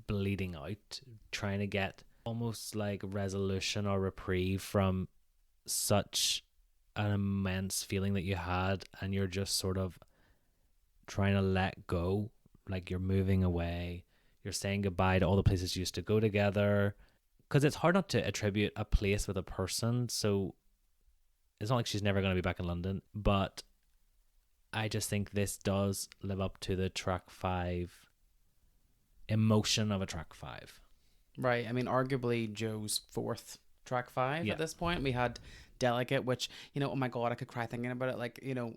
bleeding out, trying to get almost like resolution or reprieve from such an immense feeling that you had, and you're just sort of trying to let go. Like you're moving away. You're saying goodbye to all the places you used to go together. Because it's hard not to attribute a place with a person. So it's not like she's never going to be back in London. But I just think this does live up to the track 5 emotion of a track 5. Right. I mean, arguably Joe's 4th track 5 Yeah. at this point. We had Delicate, which, you know, oh my God, I could cry thinking about it. Like, you know,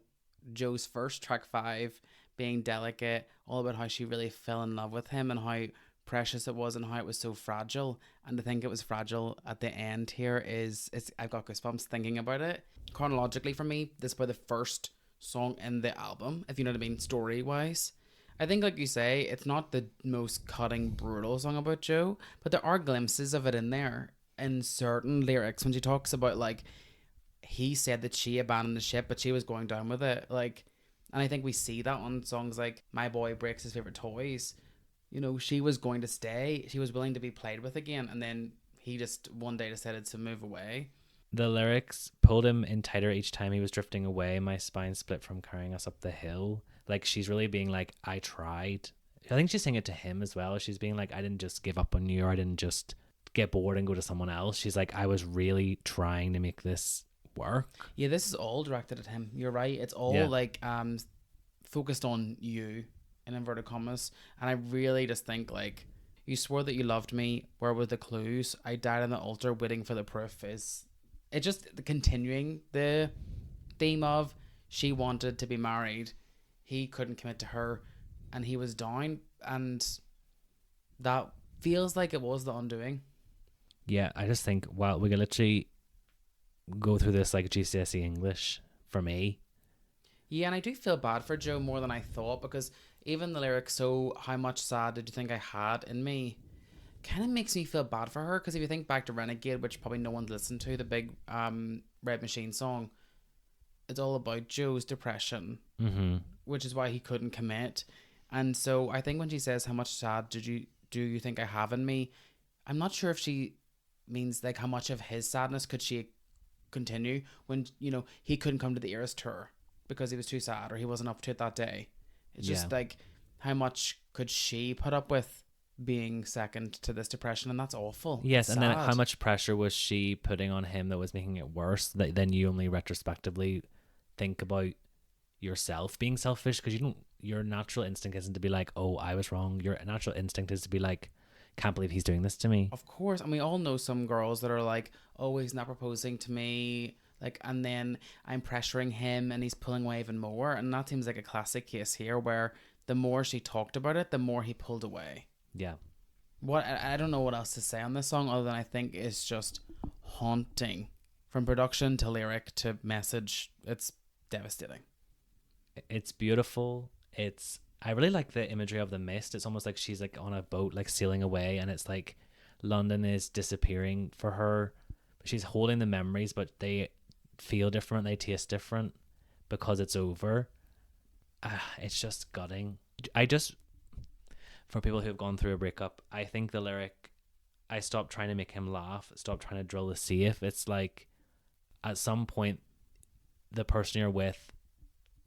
Joe's first track 5 being Delicate, all about how she really fell in love with him and how precious it was and how it was so fragile. And to think it was fragile at the end here I've got goosebumps thinking about it. Chronologically for me, this is probably the first song in the album, if you know what I mean, story wise. I think, like you say, it's not the most cutting, brutal song about Joe, but there are glimpses of it in there in certain lyrics when she talks about, like, he said that she abandoned the ship, but she was going down with it. Like, and I think we see that on songs like My Boy Breaks His Favorite Toys. You know, she was going to stay. She was willing to be played with again. And then he just one day decided to move away. The lyrics pulled him in tighter each time he was drifting away. My spine split from carrying us up the hill. Like, she's really being like, I tried. I think she's saying it to him as well. She's being like, I didn't just give up on you, or I didn't just get bored and go to someone else. She's like, I was really trying to make this work. Yeah, this is all directed at him. You're right. It's all Yeah. like focused on you, in inverted commas. And I really just think, like, you swore that you loved me. Where were the clues? I died on the altar waiting for the proof. Is it just continuing the theme of she wanted to be married, he couldn't commit to her, and he was down, and that feels like it was the undoing. Yeah, I just think, well, we could literally go through this like GCSE English for me. Yeah, and I do feel bad for Joe more than I thought, because even the lyrics, so how much sad did you think I had in me, kind of makes me feel bad for her. Because if you think back to Renegade, which probably no one's listened to, the big Red Machine song, it's all about Joe's depression, which is why he couldn't commit. And so I think when she says, how much sad do you think I have in me, I'm not sure if she means like how much of his sadness could she continue when, you know, he couldn't come to the Eras tour because he was too sad or he wasn't up to it that day. It's just like, how much could she put up with being second to this depression? And that's awful. Yes, It's and then sad. how much pressure was she putting on him that was making it worse? That then you only retrospectively think about yourself being selfish, because you don't. Your natural instinct isn't to be like, oh, I was wrong. Your natural instinct is to be like, can't believe he's doing this to me. Of course. And we all know some girls that are like, oh, he's not proposing to me. Like, and then I'm pressuring him and he's pulling away even more. And that seems like a classic case here where the more she talked about it, the more he pulled away. Yeah. I don't know what else to say on this song other than I think it's just haunting. From production to lyric to message, it's devastating. It's beautiful. I really like the imagery of the mist. It's almost like she's like on a boat, like sailing away, and it's like London is disappearing for her. She's holding the memories, but they feel different, they taste different because it's over. It's just gutting. For people who have gone through a breakup, I think the lyric, I stopped trying to make him laugh, stop trying to drill the safe. It's like at some point the person you're with,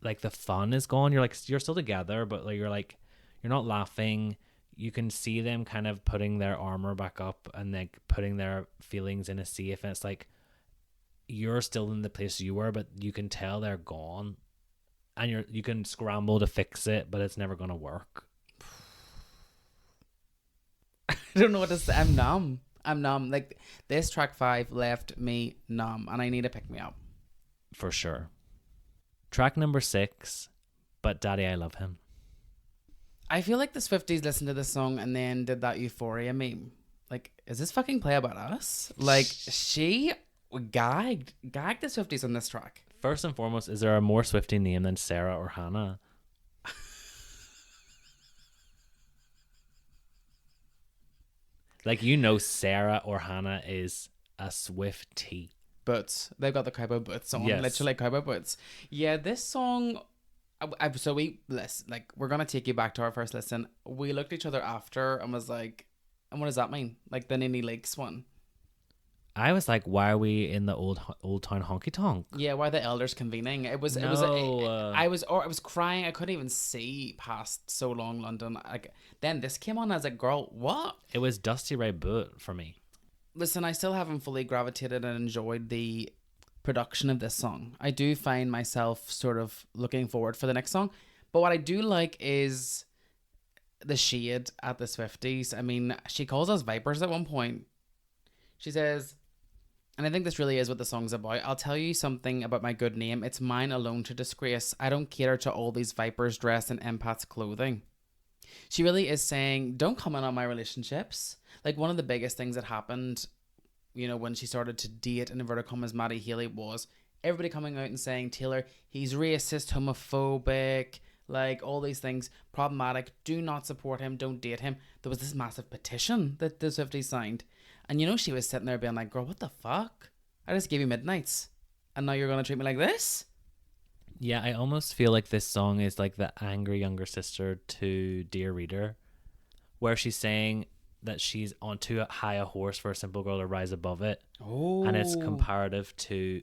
like the fun is gone. You're still together, but like you're not laughing. You can see them kind of putting their armor back up and like putting their feelings in a safe, and it's like you're still in the place you were, but you can tell they're gone, and you can scramble to fix it, but it's never gonna work. I don't know what to say. I'm numb. Like, this track 5 left me numb, and I need to pick me up. For sure. Track number 6, But Daddy I Love Him. I feel like the Swifties listened to this song and then did that Euphoria meme. Like, is this fucking Play About Us? Like, she gagged the Swifties on this track. First and foremost, is there a more Swiftie name than Sarah or Hannah? Like, you know, Sarah or Hannah is a Swiftie. Boots. They've got the cowboy boots on. Yes. Literally cowboy boots. Yeah, this song. So we're gonna take you back to our first listen. We looked at each other after and was like, and what does that mean? Like the Ninny Lakes one. I was like, why are we in the old town honky tonk? Yeah, why the elders convening? I was crying. I couldn't even see past So Long London. Like, then this came on. I was like, girl, what? It was Dusty Ray Boot for me. Listen, I still haven't fully gravitated and enjoyed the production of this song. I do find myself sort of looking forward for the next song. But what I do like is the shade at the Swifties. I mean, she calls us vipers at one point. She says, and I think this really is what the song's about. I'll tell you something about my good name. It's mine alone to disgrace. I don't cater to all these vipers dressed in empath's clothing. She really is saying, don't comment on my relationships. Like, one of the biggest things that happened, you know, when she started to date, in inverted commas, Matty Healy, was everybody coming out and saying, Taylor, he's racist, homophobic, like all these things, problematic, do not support him, don't date him. There was this massive petition that the Swifties signed. And you know, she was sitting there being like, girl, what the fuck? I just gave you Midnights. And now you're going to treat me like this? Yeah, I almost feel like this song is like the angry younger sister to Dear Reader, where she's saying that she's on too high a horse for a simple girl to rise above it. Oh. And it's comparative to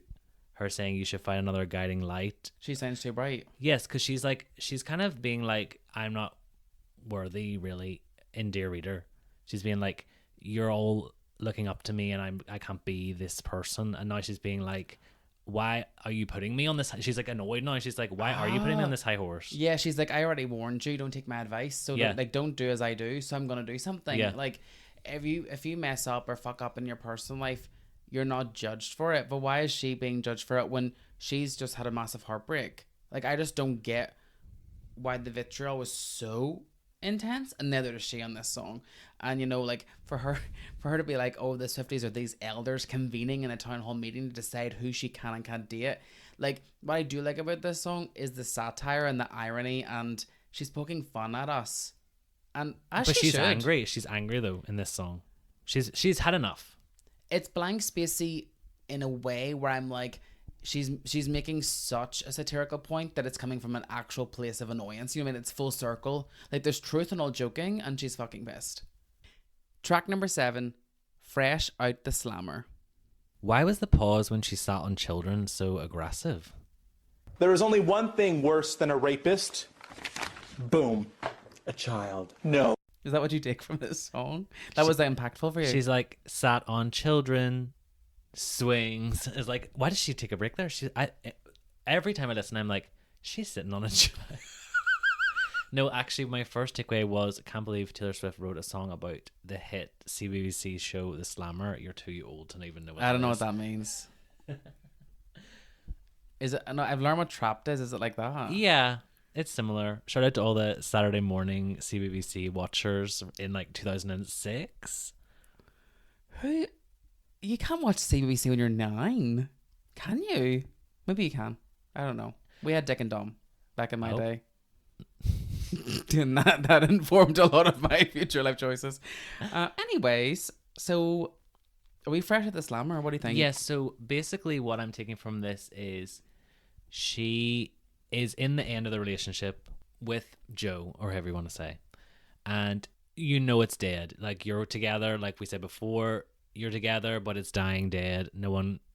her saying you should find another guiding light. She sounds too bright. Yes, because she's kind of being like, I'm not worthy, really, in Dear Reader. She's being like, you're all looking up to me and I can't be this person. And now she's being like, why are you putting me on this? She's like annoyed now. She's like, why are you putting me on this high horse? Yeah, she's like, I already warned you. Don't take my advice. So Yeah. don't do as I do. So I'm gonna do something. Yeah. Like, if you mess up or fuck up in your personal life, you're not judged for it. But why is she being judged for it when she's just had a massive heartbreak? Like, I just don't get why the vitriol was so intense, and neither does she on this song. And you know, like for her to be like, oh, the Swifties are these elders convening in a town hall meeting to decide who she can and can't date. Like, what I do like about this song is the satire and the irony, and she's poking fun at us. And as But she she's should. angry. She's angry though in this song. She's had enough. It's blank spacey in a way where I'm like, she's making such a satirical point that it's coming from an actual place of annoyance. You know what I mean? It's full circle. Like, there's truth in all joking, and she's fucking pissed. Track number 7, Fresh Out the Slammer. Why was the pause when she sat on children so aggressive? There is only one thing worse than a rapist. Boom. A child. No. Is that what you take from this song? That was that impactful for you? She's like, sat on children, swings. It's like, why does she take a break there? Every time I listen, I'm like, she's sitting on a child. No, actually, my first takeaway was, I can't believe Taylor Swift wrote a song about the hit CBBC show The Slammer. You're too old to even know what I don't know is. what that means. Is it? No, I've learned what trapped is. Is it like that? Yeah, it's similar. Shout out to all the Saturday morning CBBC watchers in like 2006. Who? You can't watch CBBC when you're 9, can you? Maybe you can. I don't know. We had Dick and Dom back in my Oh. day. And that informed a lot of my future life choices. Anyways, so are we fresh at the Slammer? What do you think? Yes, so basically what I'm taking from this is she is in the end of the relationship with Joe, or however you want to say. And you know it's dead. Like, you're together, like we said before, you're together, but it's dying dead. You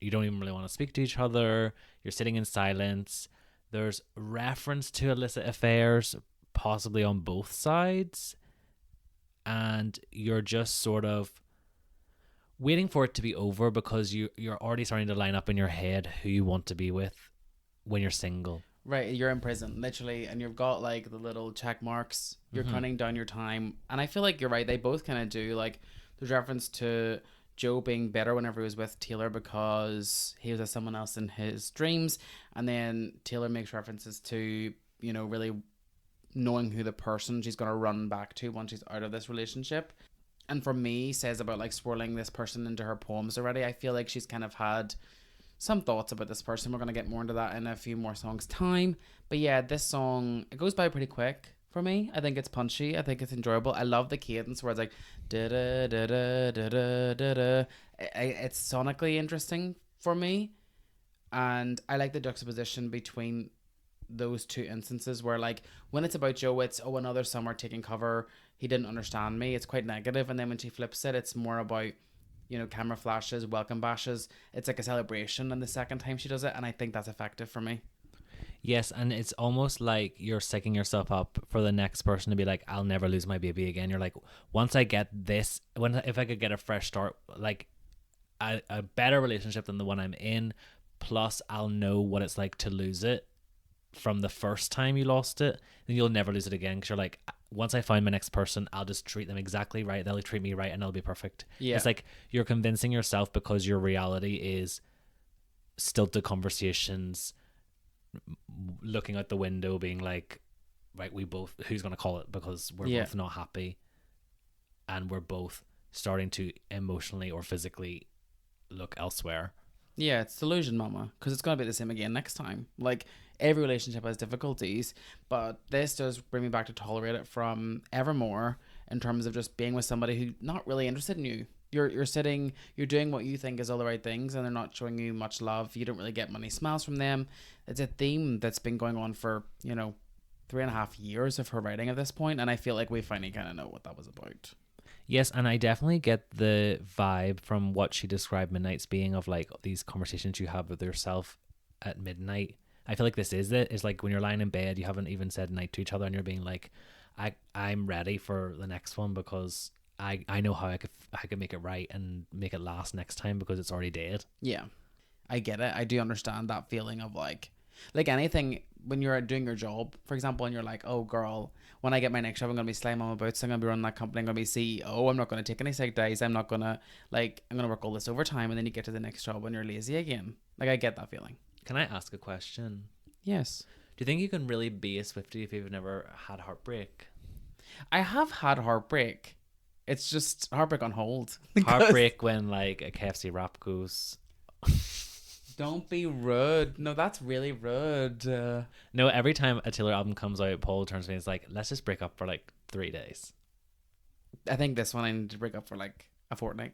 don't even really want to speak to each other. You're sitting in silence. There's reference to illicit affairs, possibly on both sides. And you're just sort of waiting for it to be over because you're already starting to line up in your head who you want to be with when you're single. Right, you're in prison, literally, and you've got like the little check marks. You're counting down your time. And I feel like you're right. They both kind of do. Like, there's reference to Joe being better whenever he was with Taylor because he was with someone else in his dreams. And then Taylor makes references to, you know, really knowing who the person she's going to run back to once she's out of this relationship. And for me, says about like swirling this person into her poems already. I feel like she's kind of had some thoughts about this person. We're going to get more into that in a few more songs' time. But yeah, this song, it goes by pretty quick for me. I think it's punchy. I think it's enjoyable. I love the cadence where it's like da da da da da da da da. It's sonically interesting for me, and I like the juxtaposition between those two instances where, like, when it's about Joe, it's, oh, another summer taking cover, he didn't understand me. It's quite negative. And then when she flips it, it's more about, you know, camera flashes, welcome bashes. It's like a celebration. And the second time she does it, and I think that's effective for me. Yes, and it's almost like you're psyching yourself up for the next person to be like, I'll never lose my baby again. You're like, once I get this, if I could get a fresh start, like a better relationship than the one I'm in, plus I'll know what it's like to lose it from the first time you lost it, then you'll never lose it again. Because you're like, once I find my next person, I'll just treat them exactly right. They'll treat me right and it'll be perfect. Yeah. It's like you're convincing yourself because your reality is stilted conversations, looking out the window being like, right, we both, who's going to call it, because we're both not happy and we're both starting to emotionally or physically look elsewhere. Yeah, it's delusion, mama, because it's going to be the same again next time. Like, every relationship has difficulties, but this does bring me back to Tolerate It from Evermore in terms of just being with somebody who's not really interested in you. You're sitting, you're doing what you think is all the right things, and they're not showing you much love. You don't really get many smiles from them. It's a theme that's been going on for, 3.5 years of her writing at this point, and I feel like we finally kind of know what that was about. Yes, and I definitely get the vibe from what she described Midnight's being of, like, these conversations you have with yourself at midnight. I feel like this is it. It's like when you're lying in bed, you haven't even said night to each other, and you're being like, I'm ready for the next one because I know how I could make it right and make it last next time because it's already dead. Yeah. I get it. I do understand that feeling of like anything when you're doing your job, for example, and you're like, oh girl, when I get my next job, I'm gonna be slime on my boots. I'm gonna be running that company. I'm gonna be CEO. I'm not gonna take any sick days. I'm not gonna I'm gonna work all this overtime, and then you get to the next job and you're lazy again. Like I get that feeling. Can I ask a question? Yes. Do you think you can really be a Swiftie if you've never had heartbreak? I have had heartbreak. It's just heartbreak on hold. Heartbreak when like a KFC wrap goes. Don't be rude. No, that's really rude. No, every time a Taylor album comes out, Paul turns to me and is like, let's just break up for like 3 days. I think this one I need to break up for like a fortnight.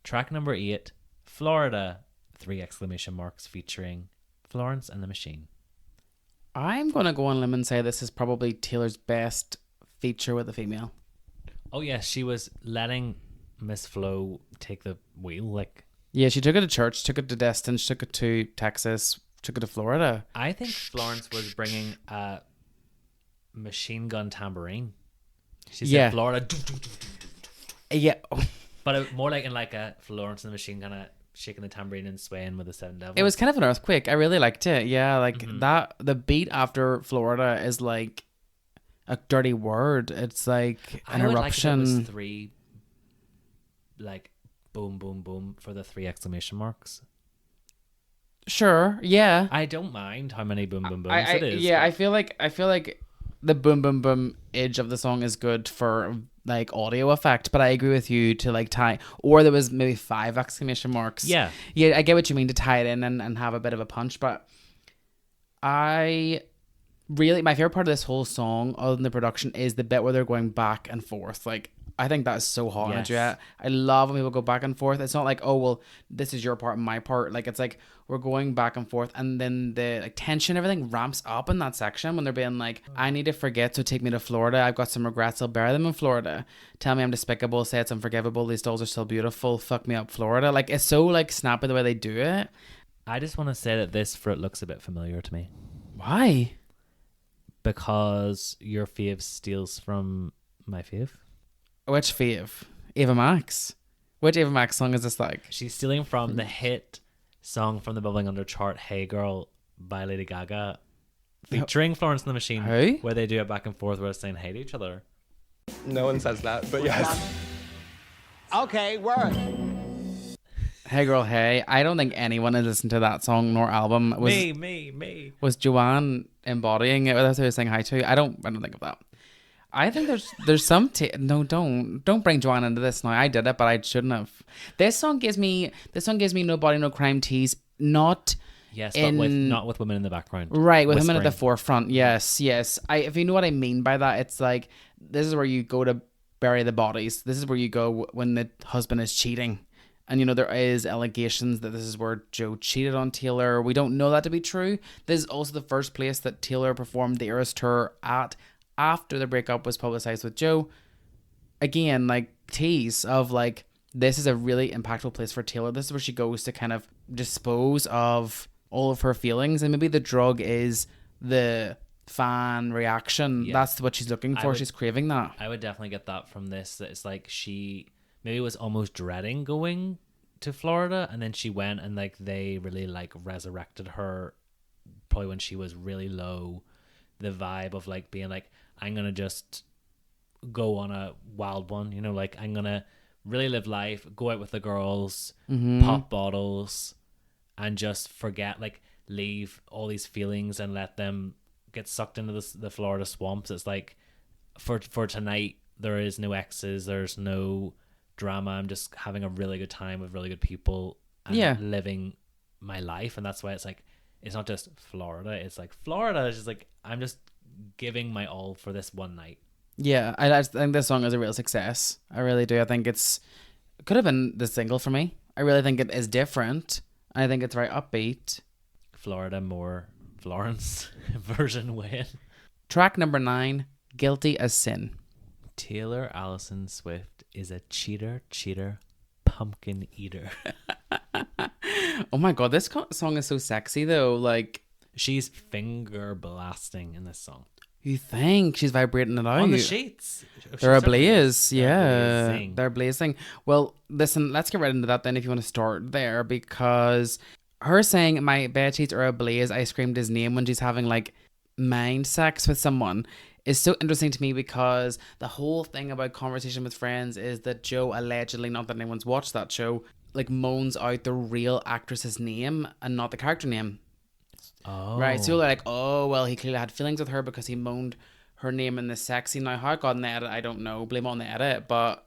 Track number 8, Florida, 3 exclamation marks, featuring Florence and the Machine. I'm going to go on a limb and say this is probably Taylor's best feature with a female. Oh yeah, she was letting Miss Flo take the wheel. Like, yeah, she took it to church, took it to Destin, took it to Texas, took it to Florida. I think Florence was bringing a machine gun tambourine. She said Florida. Yeah. But more like in like a Florence and the Machine kind of shaking the tambourine and swaying with the Seven Devils. It was kind of an earthquake. I really liked it. Yeah, like that. The beat after Florida is like a dirty word. It's like an eruption. Like it was 3 like boom, boom, boom for the 3 exclamation marks. Sure. Yeah. I don't mind how many boom, boom, booms it is. Yeah, but I feel like the boom, boom, boom edge of the song is good for like audio effect, but I agree with you to like tie, or there was maybe 5 exclamation marks. Yeah, I get what you mean to tie it in and have a bit of a punch, but my favorite part of this whole song, other than the production, is the bit where they're going back and forth. Like, I think that is so hot in a duet. I love when people go back and forth. It's not like, oh well, this is your part and my part. Like, it's like we're going back and forth, and then the like tension, everything ramps up in that section when they're being like, I need to forget, so take me to Florida. I've got some regrets, I'll bury them in Florida. Tell me I'm despicable, say it's unforgivable, these dolls are still beautiful, fuck me up Florida. Like, it's so like snappy the way they do it. I just want to say that this fruit looks a bit familiar to me. Why? Because your fave steals from my fave. Which fave? Ava Max? Which Ava Max song is this like? She's stealing from the hit song from the Bubbling Under chart, Hey Girl by Lady Gaga, featuring Florence and the Machine. Who? Where they do it back and forth where they're saying hey to each other. No one says that, but yes. Okay, word. Hey Girl, Hey. I don't think anyone has listened to that song nor album. Me. Was Joanne embodying it? That's who I was saying hi to. I don't think of that. I think there's some no, don't bring Joanne into this now. I did it, but I shouldn't have. This song gives me no body, no crime tease. Not but not with women in the background. Right, with women at the forefront. Yes. If you know what I mean by that, it's like this is where you go to bury the bodies. This is where you go when the husband is cheating. And, you know, there is allegations that this is where Joe cheated on Taylor. We don't know that to be true. This is also the first place that Taylor performed the Eras Tour at after the breakup was publicized with Joe. Again, like, tease of, like, this is a really impactful place for Taylor. This is where she goes to kind of dispose of all of her feelings. And maybe the drug is the fan reaction. Yeah. That's what she's looking for. She's craving that. I would definitely get that from this. It's like she maybe was almost dreading going to Florida, and then she went, and like they really like resurrected her probably when she was really low. The vibe of like being like, I'm gonna just go on a wild one, you know, like I'm gonna really live life, go out with the girls, pop bottles, and just forget, like leave all these feelings and let them get sucked into the Florida swamps. It's like for tonight there is no exes, there's no drama. I'm just having a really good time with really good people and living my life. And that's why it's like, it's not just Florida, it's like Florida is just like, I'm just giving my all for this one night. Yeah, I think this song is a real success. I really do. I think it could have been the single for me. I really think it is different. I think it's very upbeat. Florida more Florence version win. Track number 9, Guilty as Sin. Taylor Allison Swift is a cheater, pumpkin eater. Oh my god, this song is so sexy though. Like, she's finger blasting in this song. You think she's vibrating it out On the sheets. They're She's ablaze, They're yeah. blazing. They're blazing. Well, listen, let's get right into that then if you want to start there, because her saying my bed sheets are ablaze, I screamed his name when she's having like mind sex with someone is so interesting to me, because the whole thing about Conversation with Friends is that Joe allegedly, not that anyone's watched that show, like moans out the real actress's name and not the character name. Oh. Right, so they're like, oh, well, he clearly had feelings with her because he moaned her name in the sex scene. Now, how it got in the edit, I don't know. Blame it on the edit, but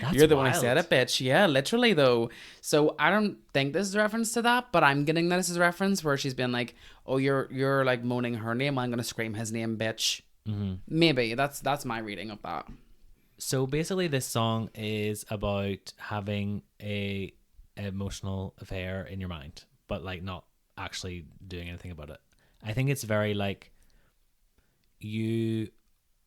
That's you're the one who wild. said it, bitch. Yeah, literally, though. So I don't think this is a reference to that, but I'm getting that this is a reference where she's been like, oh, you're like moaning her name. I'm going to scream his name, bitch. Mm-hmm. Maybe. That's my reading of that. So basically, this song is about having a emotional affair in your mind, but like not actually doing anything about it. I think it's very like you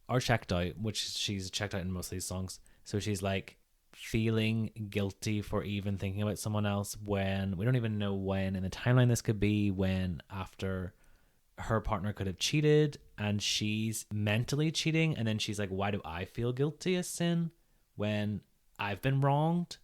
are checked out, which she's checked out in most of these songs. So she's like feeling guilty for even thinking about someone else when we don't even know when in the timeline this could be, when after her partner could have cheated and she's mentally cheating, and then she's like, why do I feel guilty as sin when I've been wronged?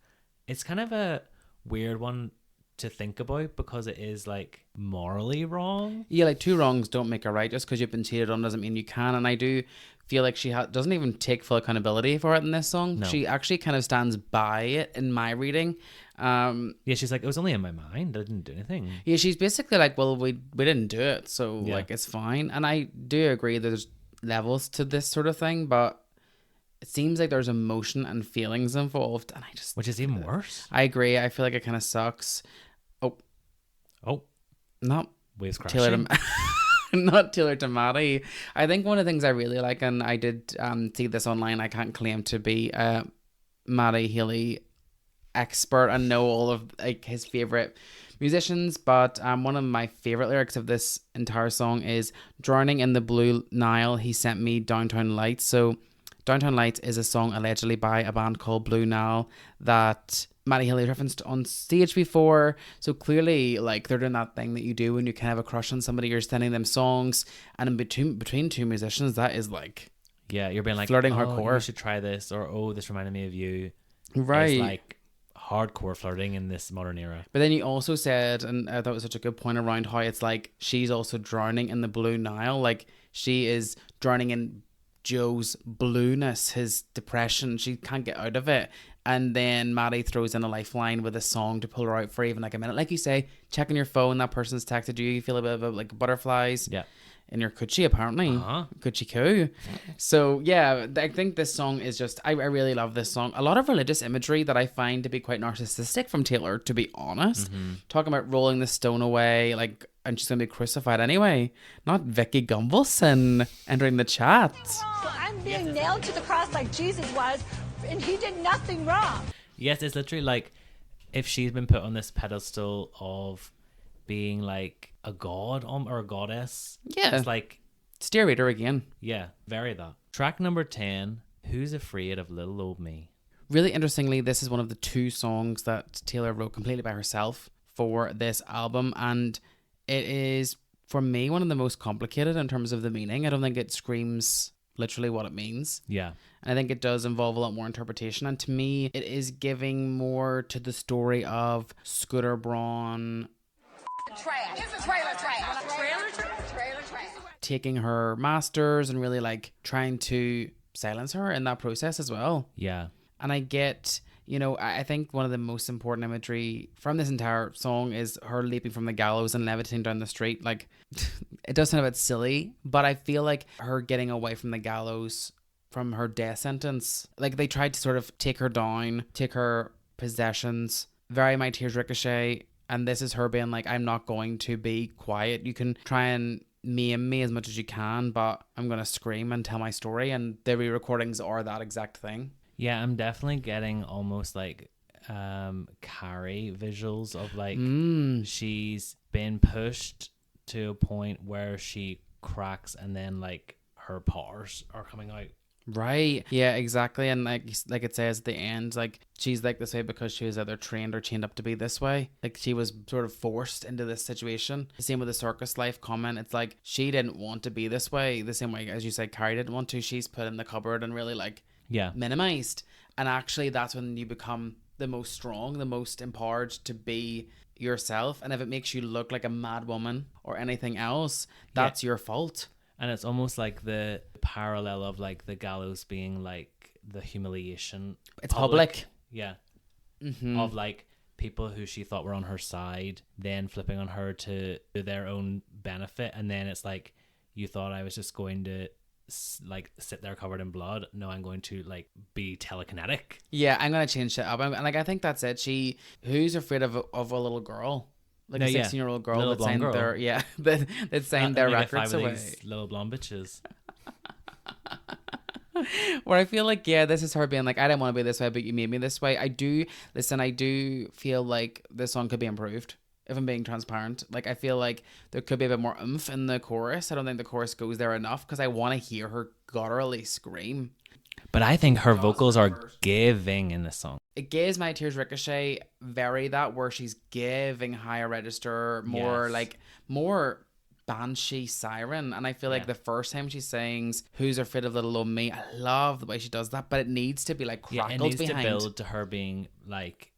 It's kind of a weird one to think about because it is like morally wrong. Yeah, like two wrongs don't make a right. Just because you've been cheated on doesn't mean you can. And I do feel like she doesn't even take full accountability for it in this song. No. She actually kind of stands by it in my reading. Yeah, she's like, it was only in my mind. I didn't do anything. Yeah, she's basically like, well, we didn't do it, so Yeah. like it's fine. And I do agree there's levels to this sort of thing, but it seems like there's emotion and feelings involved, and Which is even worse. I agree. I feel like it kind of sucks. Oh, Not waves Taylor crashing. to not Taylor to Matty. I think one of the things I really like, and I did see this online. I can't claim to be a Matty Healy expert and know all of like his favorite musicians, but one of my favorite lyrics of this entire song is "Drowning in the Blue Nile, he sent me Downtown Lights." So Downtown Lights is a song allegedly by a band called Blue Nile that Matty Healy referenced on stage before. So clearly, like, they're doing that thing that you do when you kind of have a crush on somebody, you're sending them songs, and in between two musicians, that is like, Yeah, you're being like, flirting oh, hardcore. you should try this, or oh, this reminded me of you. right. It's like hardcore flirting in this modern era. But then you also said, and I thought it was such a good point around how it's like she's also drowning in the Blue Nile. Like she is drowning in Joe's blueness, his depression. She can't get out of it. And then Matty throws in a lifeline with a song to pull her out for even like a minute. Like you say, checking your phone, that person's texted you, you feel a bit of like butterflies. Yeah. In your coochie, apparently. Coochie coo. So, yeah, I think this song is just, I really love this song. A lot of religious imagery that I find to be quite narcissistic from Taylor, to be honest. Talking about rolling the stone away, like, and she's going to be crucified anyway. Not Vicky Gumbelson entering the chat. So I'm being nailed to the cross like Jesus was, and he did nothing wrong. Yes, it's literally like if she's been put on this pedestal of being like a god or a goddess. Yeah. It's like, Steer reader again. yeah, very that. Track number 10, Who's Afraid of Little Old Me? Really interestingly, this is one of the two songs that Taylor wrote completely by herself for this album, and it is, for me, one of the most complicated in terms of the meaning. I don't think it screams literally what it means. Yeah. And I think it does involve a lot more interpretation, and to me, it is giving more to the story of Scooter Braun Trash. It's a trailer trash. Trailer trash. taking her masters and really like trying to silence her in that process as well. Yeah. And I get, you know, I think one of the most important imagery from this entire song is her leaping from the gallows and levitating down the street. Like, it does sound a bit silly, but I feel like her getting away from the gallows from her death sentence, like they tried to sort of take her down, take her possessions, very My Tears Ricochet. And this is her being like, I'm not going to be quiet. You can try and maim me as much as you can, but I'm going to scream and tell my story. And the re-recordings are that exact thing. Yeah, I'm definitely getting almost like Carrie visuals of like she's been pushed to a point where she cracks and then like her powers are coming out Right. Yeah, exactly. And like it says at the end, like she's like this way because she was either trained or chained up to be this way. Like she was sort of forced into this situation. The same with the circus life comment. It's like she didn't want to be this way. The same way as you said, Carrie didn't want to. She's put in the cupboard and really like minimized. And actually that's when you become the most strong, the most empowered to be yourself. And if it makes you look like a mad woman or anything else, that's your fault. And it's almost like the parallel of like the gallows being like the humiliation. It's public. Yeah. Of like people who she thought were on her side, then flipping on her to their own benefit. And then it's like, you thought I was just going to like sit there covered in blood. No, I'm going to like be telekinetic. Yeah, I'm going to change it up. And like, I think that's it. Who's afraid of a little girl? Like a 16-year-old girl little that signed girl. that signed their records away. These little blonde bitches. Where I feel like, this is her being like, I didn't want to be this way, but you made me this way. I do feel like this song could be improved, if I'm being transparent. Like, I feel like there could be a bit more oomph in the chorus. I don't think the chorus goes there enough because I want to hear her gutturally scream. But I think her vocals are giving in this song. It gives My Tears Ricochet very that, where she's giving higher register, more banshee siren. And I feel like the first time she sings Who's Afraid of Little Old Me, I love the way she does that, but it needs to be like crackled it needs behind. to build to her being like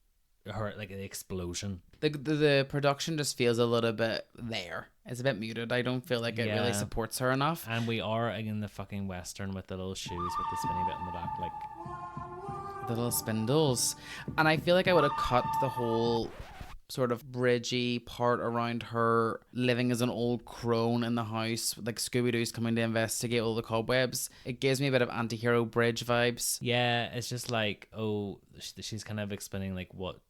her like an explosion. The production just feels a little bit there. It's a bit muted. I don't feel like it really supports her enough. And we are in the fucking western with the little shoes with the spinny bit in the back, like the little spindles. And I feel like I would have cut the whole sort of bridgy part around her living as an old crone in the house, like Scooby-Doo's coming to investigate all the cobwebs. It gives me a bit of anti-hero bridge vibes. Yeah, it's just like, she's kind of explaining like what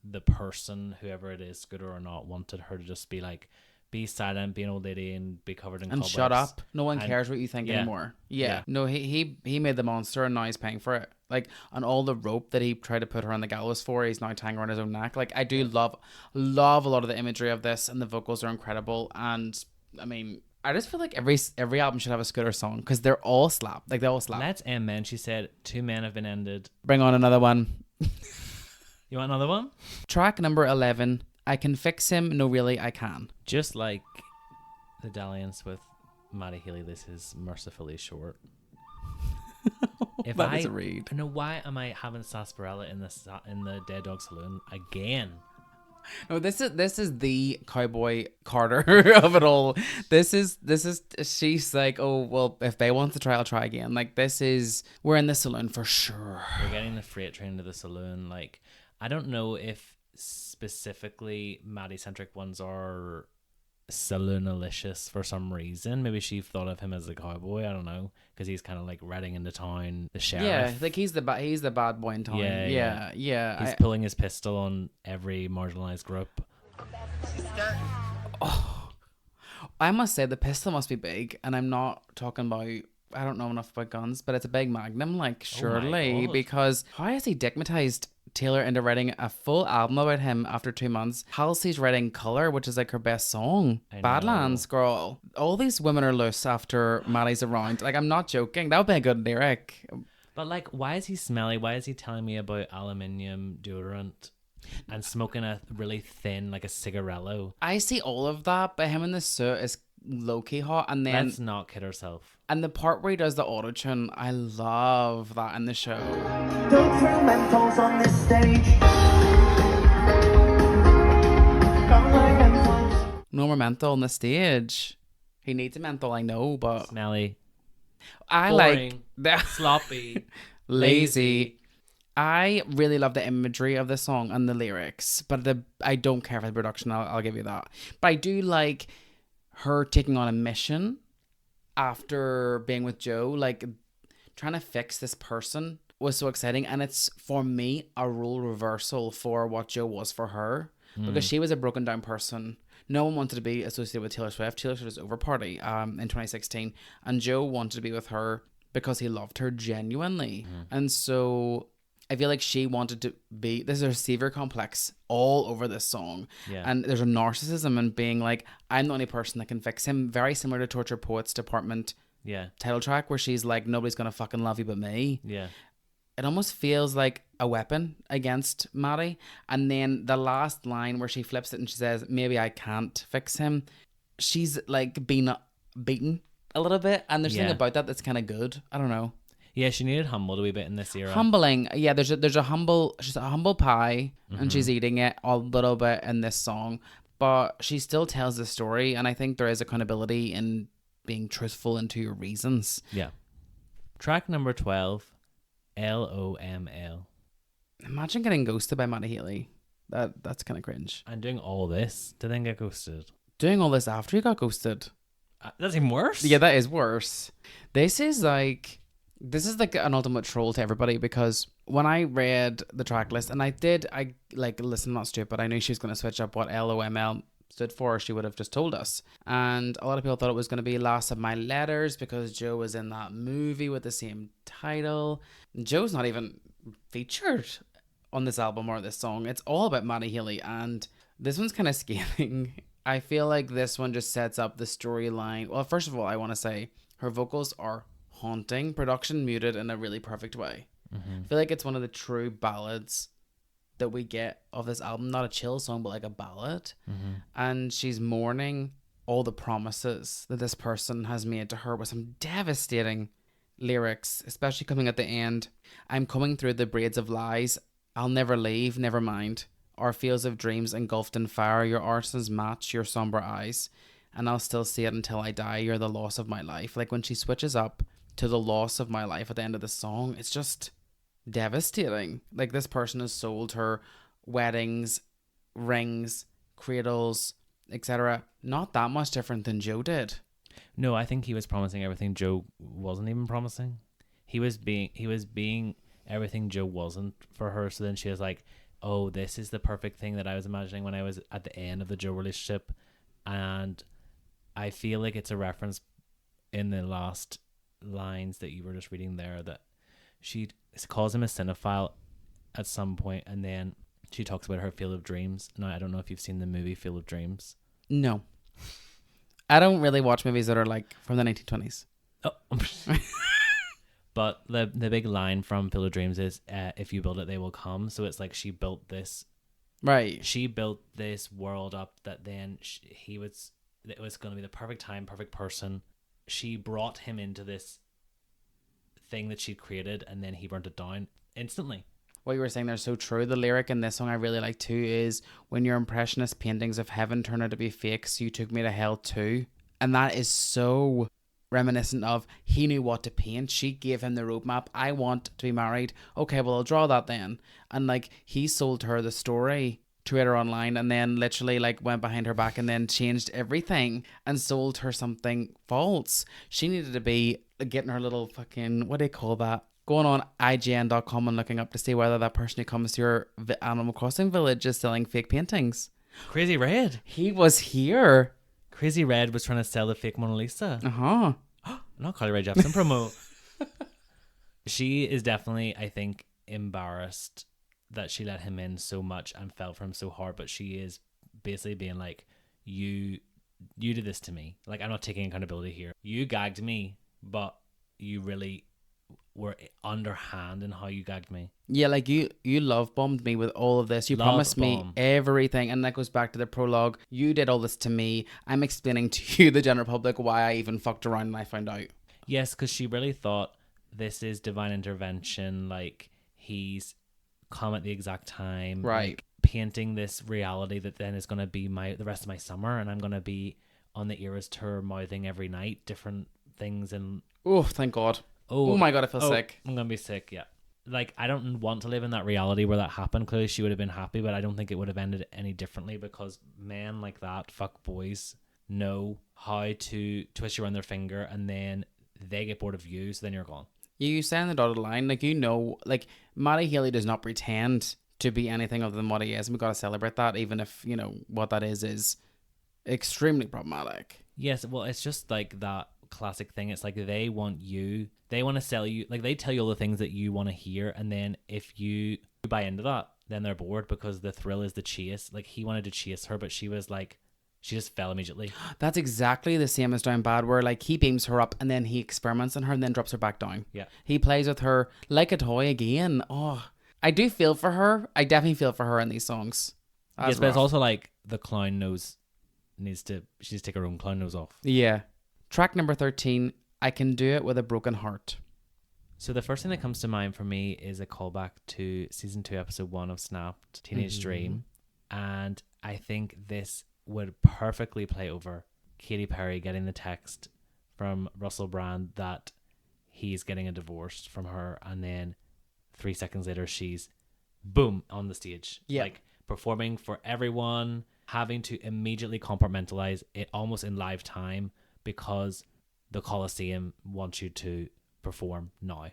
the person, whoever it is, good or not, wanted her to just be like, be silent, be an old lady, and be covered in cobwebs. Shut up. No one cares what you think anymore. Yeah. No, he made the monster, and now he's paying for it. Like, on all the rope that he tried to put her on the gallows for, he's now tying around his own neck. Like, I do love a lot of the imagery of this, and the vocals are incredible. And I mean, I just feel like every album should have a Scooter song because they're all slap. Like, they all slap. Let's end men. She said 2 men have been ended. Bring on another one. You want another one? Track number 11. I can fix him. No, really, I can. Just like the dalliance with Matty Healy, this is mercifully short. If that is a read. I know, why am I having sarsaparilla in the Dead Dog Saloon again? No, this is the Cowboy Carter of it all. This is she's like, oh well, if they want to try, I'll try again. Like, we're in the saloon for sure. We're getting the freight train to the saloon. Like, I don't know if specifically Maddie-centric ones are saloonalicious for some reason. Maybe she thought of him as a cowboy. I don't know, because he's kind of like riding into town, the sheriff. Yeah, like he's the bad boy in town. Yeah. He's pulling his pistol on every marginalized group. Oh, I must say the pistol must be big, and I'm not talking about, I don't know enough about guns, but it's a big magnum, like, surely, because how has he digmatized Taylor into writing a full album about him after 2 months? Halsey's writing Color, which is like her best song. Badlands, girl. All these women are loose after Maddie's around. Like, I'm not joking. That would be a good lyric. But like, why is he smelly? Why is he telling me about aluminium deodorant and smoking a really thin, like a cigarello? I see all of that, but him in the suit is low-key hot. And then let's not kid ourselves. And the part where he does the auto-tune, I love that in the show. Don't throw mentals on this stage. No more menthol on the stage. He needs a menthol, I know, but smelly. I boring, like that. Sloppy. Lazy. I really love the imagery of the song and the lyrics, but I don't care for the production, I'll give you that. But I do like her taking on a mission after being with Joe, like trying to fix this person was so exciting. And it's, for me, a role reversal for what Joe was for her, because she was a broken down person. No one wanted to be associated with Taylor Swift. Taylor Swift was over party in 2016, and Joe wanted to be with her because he loved her genuinely. And so I feel like she wanted to be, there's a savior complex all over this song. Yeah. And there's a narcissism in being like, I'm the only person that can fix him. Very similar to Torture Poets Department Yeah. title track where she's like, nobody's gonna fucking love you but me. Yeah. It almost feels like a weapon against Matty. And then the last line where she flips it and she says, maybe I can't fix him. She's like being beaten a little bit. And there's something Yeah. about that that's kind of good. I don't know. Yeah, she needed humbled a wee bit in this era. Humbling. Yeah, there's a humble, she's a humble pie and she's eating it a little bit in this song. But she still tells the story. And I think there is accountability in being truthful into your reasons. Yeah. Track number 12, LOML. Imagine getting ghosted by Matty Healy. That's kind of cringe. And doing all this to then get ghosted. Doing all this after you got ghosted. That's even worse. Yeah, that is worse. This is like an ultimate troll to everybody, because when I read the track list, and I like listen, not stupid, I knew she was going to switch up what LOML stood for. She would have just told us. And a lot of people thought it was going to be Lost of My Letters because Joe was in that movie with the same title. Joe's not even featured on this album or this song. It's all about Matty Healy, and this one's kind of scathing. I feel like this one just sets up the storyline. Well, first of all, I want to say her vocals are haunting, production muted in a really perfect way. I feel like it's one of the true ballads that we get of this album. Not a chill song, but like a ballad. And she's mourning all the promises that this person has made to her with some devastating lyrics, especially coming at the end. I'm coming through the braids of lies. I'll never leave, never mind. Our fields of dreams engulfed in fire. Your arsons match your somber eyes. And I'll still see it until I die. You're the loss of my life. Like when she switches up to the loss of my life at the end of the song, it's just devastating. Like this person has sold her weddings, rings, cradles, etc. Not that much different than Joe did. No, I think he was promising everything Joe wasn't even promising. He was being everything Joe wasn't for her. So then she was like, oh, this is the perfect thing that I was imagining when I was at the end of the Joe relationship. And I feel like it's a reference in the last lines that you were just reading there that she calls him a cinephile at some point, and then she talks about her Field of Dreams. Now, I don't know if you've seen the movie Field of Dreams. No. I don't really watch movies that are like from the 1920s. Oh. But the big line from Field of Dreams is, if you build it, they will come. So it's like she built this. Right. She built this world up that then it was going to be the perfect time, perfect person. She brought him into this thing that she created, and then he burnt it down instantly. What you were saying there is so true. The lyric in this song I really like too is, when your impressionist paintings of heaven turn out to be fake, so you took me to hell too. And that is so reminiscent of, he knew what to paint. She gave him the roadmap. I want to be married. Okay, well, I'll draw that then. And like, he sold her the story to her online, and then literally like went behind her back and then changed everything and sold her something false. She needed to be getting her little fucking, what do you call that? Going on IGN.com and looking up to see whether that person who comes to your Animal Crossing village is selling fake paintings. Crazy Red. He was here. Crazy Red was trying to sell the fake Mona Lisa. Uh-huh. Not Carly Rae Jepsen promo. She is definitely, I think, embarrassed that she let him in so much and fell for him so hard, but she is basically being like, you did this to me. Like, I'm not taking accountability here. You gagged me, but you really were underhand in how you gagged me. Yeah, like you love bombed me with all of this. You Love promised me bomb. everything, and that goes back to the prologue. You did all this to me. I'm explaining to you, the general public, why I even fucked around and I found out. Yes, because she really thought this is divine intervention. Like, he's come at the exact time, right? Like, painting this reality that then is going to be the rest of my summer, and I'm going to be on the Eras tour mouthing every night different things. And oh, thank God. Oh my God, I feel sick. I'm gonna be sick. Yeah, like, I don't want to live in that reality where that happened. Clearly she would have been happy, but I don't think it would have ended any differently, because men like that, fuck boys, know how to twist you around their finger, and then they get bored of you, so then you're gone. You say on the dotted line, like, you know, like, Matty Healy does not pretend to be anything other than what he is, and we gotta celebrate that, even if, you know, what that is extremely problematic. Yes, well, it's just like that classic thing. It's like they want to sell you, like, they tell you all the things that you want to hear, and then if you buy into that, then they're bored, because the thrill is the chase. Like, he wanted to chase her, but she was like, she just fell immediately. That's exactly the same as Down Bad, where like he beams her up and then he experiments on her and then drops her back down. Yeah. He plays with her like a toy again. Oh, I do feel for her. I definitely feel for her in these songs. Yes, but it's also like the clown nose she needs to take her own clown nose off. Yeah. Track number 13, I Can Do It With a Broken Heart. So the first thing that comes to mind for me is a callback to season 2, episode 1 of Snapped, Teenage Dream. And I think this would perfectly play over Katy Perry getting the text from Russell Brand that he's getting a divorce from her, and then 3 seconds later she's boom on the stage. Yeah. Like performing for everyone, having to immediately compartmentalize it almost in live time because the Coliseum wants you to perform now,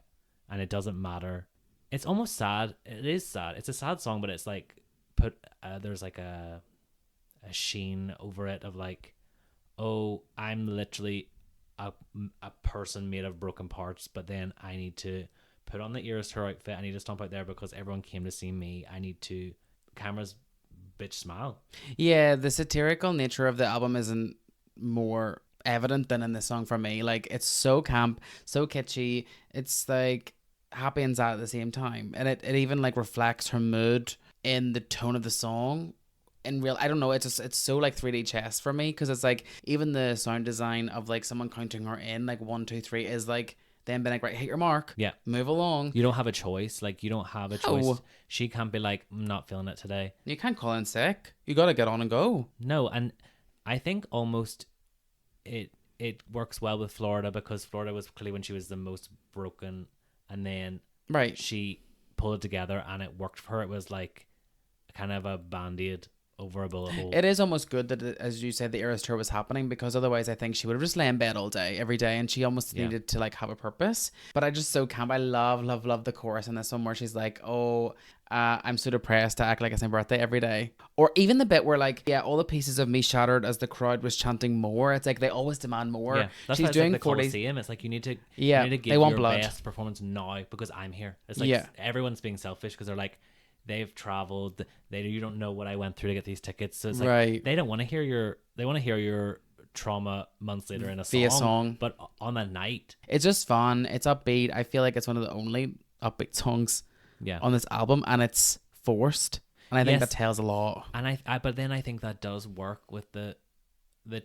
and it doesn't matter. It's almost sad. It is sad. It's a sad song, but it's like there's like a sheen over it of like, oh, I'm literally a person made of broken parts, but then I need to put on the Eras Tour outfit. I need to stomp out there because everyone came to see me. I need to cameras bitch smile. Yeah, the satirical nature of the album isn't more evident than in this song for me. Like, it's so camp, so kitschy. It's like happy and sad at the same time, and it even like reflects her mood in the tone of the song. In real, I don't know, it's so like 3D chess for me, because it's like even the sound design of like someone counting her in like 1, 2, 3 is like them being like, right, hit your mark, Yeah. move along. You don't have a choice. Like, you don't have a choice. She can't be like, I'm not feeling it today. You can't call in sick. You gotta get on and go. No, and I think almost it works well with Florida, because Florida was clearly when she was the most broken, and then Right. she pulled it together and it worked for her. It was like kind of a band-aid over a bullet hole. It is almost good that, as you said, the Eras Tour was happening, because otherwise I think she would have just lay in bed all day, every day, and she almost needed to like have a purpose. But I just so camp. I love the chorus in this one where she's like, oh, I'm so depressed to act like it's my birthday every day. Or even the bit where like, yeah, all the pieces of me shattered as the crowd was chanting more. It's like they always demand more. Yeah, that's She's why it's doing like the 40. Coliseum. It's like you need to Yeah, you need to they give want your blood. best performance now because I'm here. It's like Yeah. everyone's being selfish because they're like, they've traveled. You don't know what I went through to get these tickets. So it's like Right. they don't want to hear your trauma months later in a song. Via song. But on that night, It's just fun. It's upbeat. I feel like it's one of the only upbeat songs yeah. on this album, and it's forced. And I think Yes. that tells a lot. And I but then I think that does work with the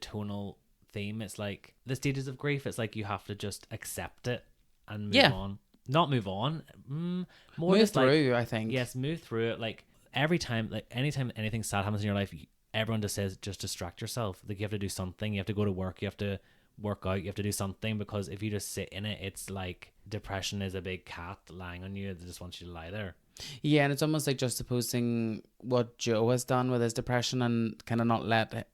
tonal theme. It's like the stages of grief. It's like you have to just accept it and move Yeah. on. Not move on. More Move just like, through, I think. yes, move through it. Like every time, like anytime anything sad happens in your life, everyone just says just distract yourself. Like you have to do something. You have to go to work. You have to work out. You have to do something, because if you just sit in it, it's like depression is a big cat lying on you that just wants you to lie there. Yeah, and it's almost like juxtaposing what Joe has done with his depression and kind of not let...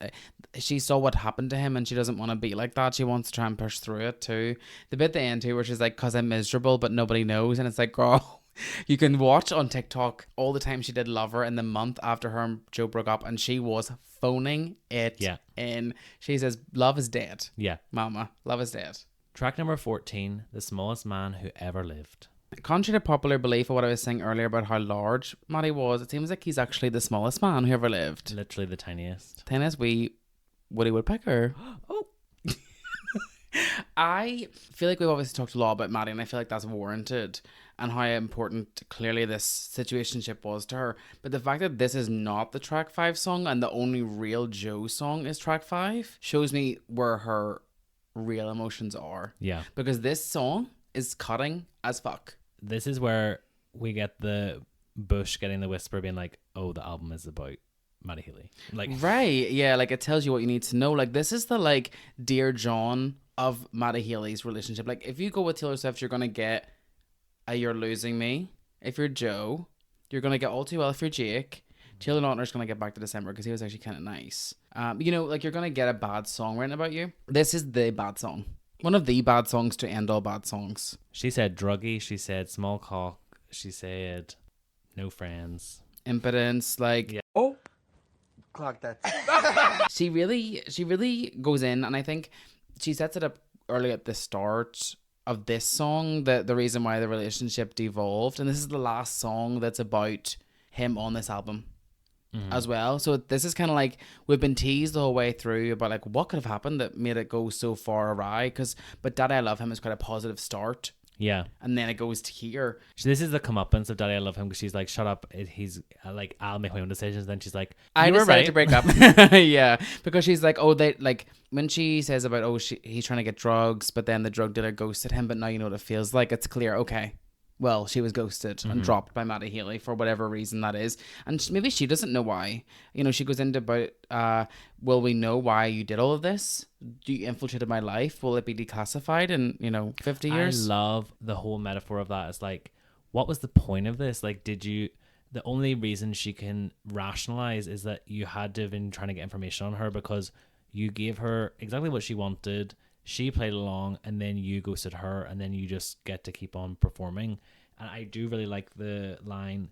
She saw what happened to him and she doesn't want to be like that. She wants to try and push through it too. The bit at the end too where she's like, because I'm miserable but nobody knows. And it's like, girl, you can watch on TikTok all the time she did Lover in the month after her and Joe broke up, and she was phoning it Yeah. in. She says, love is dead. Yeah. Mama, love is dead. Track number 14, The Smallest Man Who Ever Lived. Contrary to popular belief of what I was saying earlier about how large Matty was, it seems like he's actually the smallest man who ever lived. Literally the tiniest. Tiniest wee Woody Woodpecker. Oh. I feel like we've obviously talked a lot about Matty, and I feel like that's warranted, and how important clearly this situationship was to her. But the fact that this is not the track 5 song and the only real Joe song is track 5 shows me where her real emotions are. Yeah. Because this song is cutting as fuck. This is where we get the Bush getting the whisper being like, oh, the album is about Matty Healy. Like, Right, yeah, like it tells you what you need to know. Like, this is the like Dear John of Matty Healy's relationship. Like, if you go with Taylor Swift, you're gonna get a You're Losing Me. If you're Joe, you're gonna get All Too Well. If you're Jake, Taylor Lautner's gonna get Back to December because he was actually kind of nice. You know, like you're gonna get a bad song written about you. This is the bad song. One of the bad songs to end all bad songs. she said druggy, she said small cock, she said no friends. Impotence, like Yeah. Oh, clock that. she really goes in, and I think she sets it up early at the start of this song, the reason why the relationship devolved, and this is the last song that's about him on this album. as well. So this is kind of like we've been teased the whole way through about like what could have happened that made it go so far awry. But Daddy I Love Him is quite a positive start, Yeah. and then it goes to here. So this is the comeuppance of Daddy I Love Him, because she's like, shut up, he's like, I'll make my own decisions. Then she's like, I you were decided right. to break up. Yeah, because she's like, oh, they like when she says about he's trying to get drugs, but then the drug dealer ghosted him. But now you know what it feels like. It's clear. Okay, well, she was ghosted and dropped by Matty Healy for whatever reason that is, and maybe she doesn't know why. You know, she goes into about, will we know why you did all of this? You infiltrated my life. Will it be declassified in 50 years? I love the whole metaphor of that. It's like, what was the point of this? Like, the only reason she can rationalize is that you had to have been trying to get information on her, because you gave her exactly what she wanted. She played along, and then you ghosted her, and then you just get to keep on performing. And I do really like the line,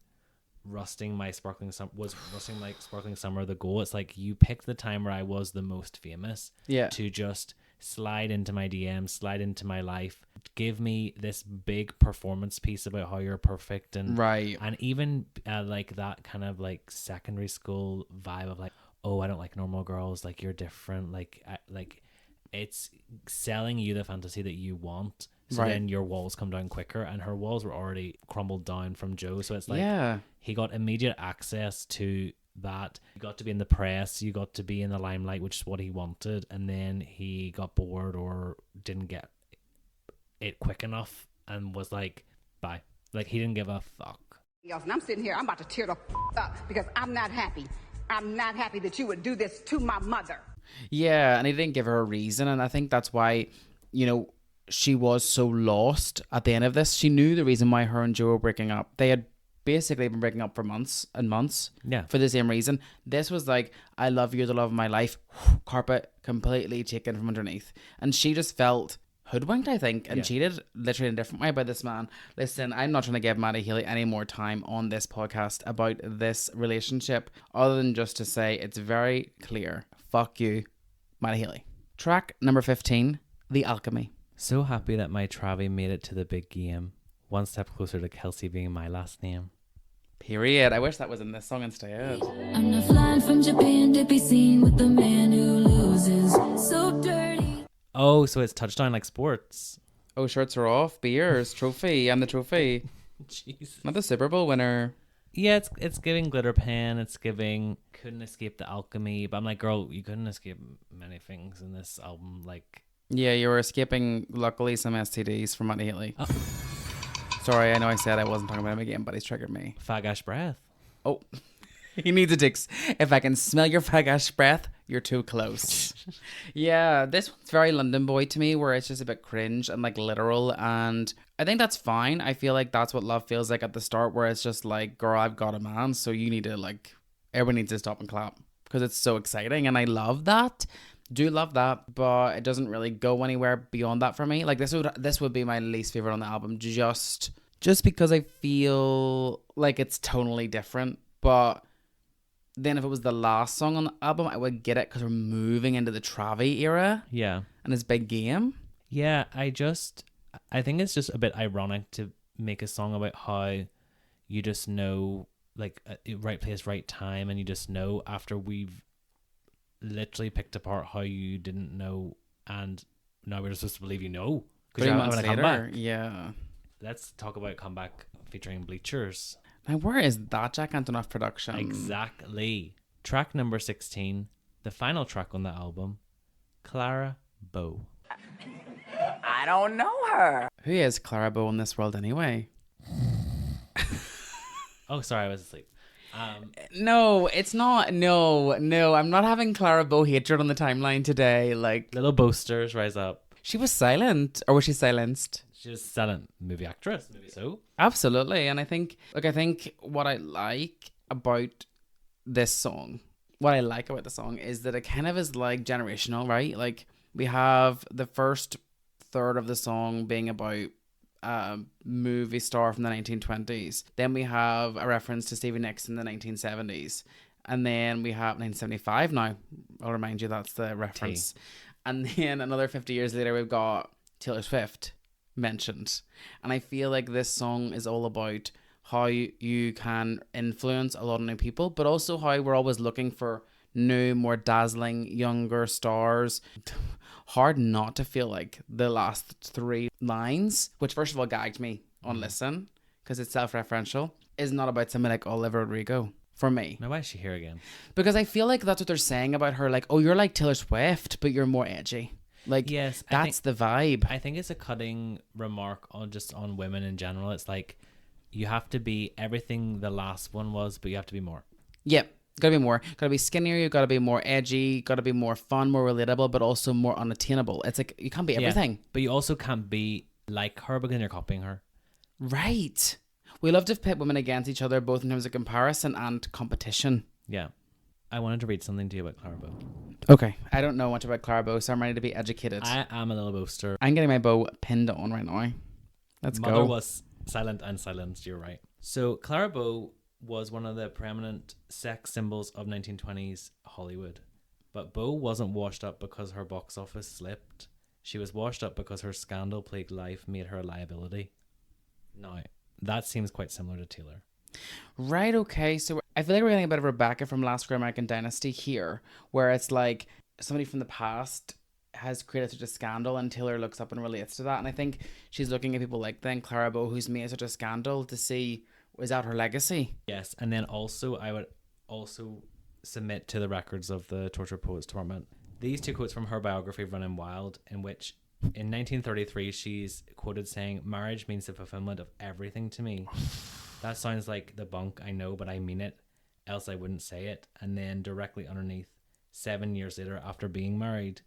rusting my sparkling summer the goal. It's like, you picked the time where I was the most famous to just slide into my DMs, slide into my life, give me this big performance piece about how you're perfect, and Right. and even like that kind of like secondary school vibe of like, oh, I don't like normal girls, like you're different, like it's selling you the fantasy that you want. So Right. then your walls come down quicker, and her walls were already crumbled down from Joe. So it's like, Yeah. he got immediate access to that. You got to be in the press, you got to be in the limelight, which is what he wanted. And then he got bored or didn't get it quick enough and was like, bye. Like, he didn't give a fuck. And I'm sitting here, I'm about to tear the up because I'm not happy. I'm not happy that you would do this to my mother. Yeah, and he didn't give her a reason, and I think that's why, she was so lost at the end of this. She knew the reason why her and Joe were breaking up. They had basically been breaking up for months and months. Yeah. For the same reason. This was like, I love you, the love of my life. Carpet completely taken from underneath. And she just felt hoodwinked, I think, and cheated literally in a different way by this man. Listen, I'm not trying to give Matty Healy any more time on this podcast about this relationship, other than just to say it's very clear. Fuck you, Matty Healy. Track number 15, The Alchemy. So happy that my Travi made it to the big game. One step closer to Kelsey being my last name. Period. I wish that was in this song instead. I'm not flying from Japan to be seen with the man who loses. So dirty. Oh, so it's touchdown like sports. Oh, shirts are off. Beers. Trophy. I'm the trophy. Jesus. Not the Super Bowl winner. Yeah, it's giving glitter pen. It's giving couldn't escape the alchemy. But I'm like, girl, you couldn't escape many things in this album. Like, yeah, you were escaping, luckily, some STDs from Matty Healy. Oh. Sorry, I know I said I wasn't talking about him again, but he's triggered me. fagash breath. Oh, he needs a dicks. If I can smell your fagash breath, you're too close. Yeah, this one's very London Boy to me, where it's just a bit cringe and like literal, and I think that's fine. I feel like that's what love feels like at the start, where it's just like, girl, I've got a man, so you need to like, everyone needs to stop and clap because it's so exciting, and I love that. Do love that, but it doesn't really go anywhere beyond that for me. Like this would be my least favorite on the album, just because I feel like it's tonally different. But then if it was the last song on the album, I would get it because we're moving into the Travi era. Yeah. And his big game. Yeah, I think it's just a bit ironic to make a song about how you just know, like, right place, right time, and you just know after we've literally picked apart how you didn't know, and now we're supposed to believe you know because you're having a comeback. Yeah. Let's talk about comeback featuring Bleachers. Now, where is that Jack Antonoff production? Exactly. Track number 16, the final track on the album, Clara Bow. I don't know her. Who is Clara Bow in this world anyway? Oh, sorry, I was asleep. No, it's not. No, I'm not having Clara Bow hatred on the timeline today. Like, little boasters rise up. She was silent, or was she silenced? She was silent. Movie actress, maybe so. Absolutely. And I think what I like about this song, is that it kind of is like generational, right? Like, we have the first third of the song being about movie star from the 1920s. Then we have a reference to Stevie Nicks in the 1970s. And then we have 1975 now. I'll remind you that's the reference. And then another 50 years later, we've got Taylor Swift mentioned. And I feel like this song is all about how you can influence a lot of new people, but also how we're always looking for new, more dazzling, younger stars. Hard not to feel like the last 3 lines, which first of all gagged me on listen, because it's self-referential, is not about somebody like Olivia Rodrigo for me. Now, why is she here again? Because I feel like that's what they're saying about her. Like, oh, you're like Taylor Swift, but you're more edgy. Like, Yes, that's the vibe. I think it's a cutting remark on women in general. It's like, you have to be everything the last one was, but you have to be more. Yep. Gotta be more. Gotta be skinnier. You gotta be more edgy. Gotta be more fun, more relatable, but also more unattainable. It's like, you can't be everything. Yeah, but you also can't be like her because you're copying her. Right. We love to pit women against each other, both in terms of comparison and competition. Yeah. I wanted to read something to you about Clara Bow. Okay. I don't know much about Clara Bow, so I'm ready to be educated. I am a little boaster. I'm getting my bow pinned on right now. Let's Mother go. was silent and silenced, you're right. So Clara Bow was one of the preeminent sex symbols of 1920s Hollywood. But Bow wasn't washed up because her box office slipped. She was washed up because her scandal-plagued life made her a liability. Now, that seems quite similar to Taylor. Right, okay. So I feel like we're getting a bit of Rebecca from Last Great American Dynasty here, where it's like somebody from the past has created such a scandal and Taylor looks up and relates to that. And I think she's looking at people like then Clara Bow, who's made such a scandal, to see, is that her legacy? Yes, and then also I would also submit to the records of the Torture Poets Torment these 2 quotes from her biography Running Wild, in which in 1933 she's quoted saying, "Marriage means the fulfillment of everything to me." That sounds like the bunk, I know, but I mean it, else I wouldn't say it. And then directly underneath, 7 years later after being married,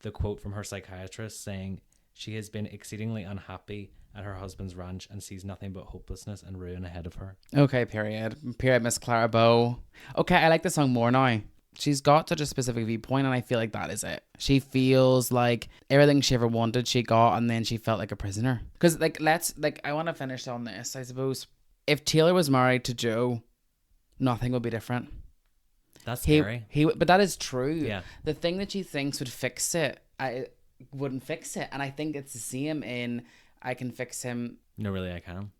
the quote from her psychiatrist saying she has been exceedingly unhappy at her husband's ranch and sees nothing but hopelessness and ruin ahead of her. Okay, period. Period, Miss Clara Bow. Okay, I like the song more now. She's got such a specific viewpoint, and I feel like that is it. She feels like everything she ever wanted, she got, and then she felt like a prisoner. Because, I want to finish on this, I suppose. If Taylor was married to Joe, nothing would be different. That's scary. But that is true. Yeah. The thing that she thinks would fix it, I wouldn't fix it. And I think it's the same in I can fix him. No, really, I can.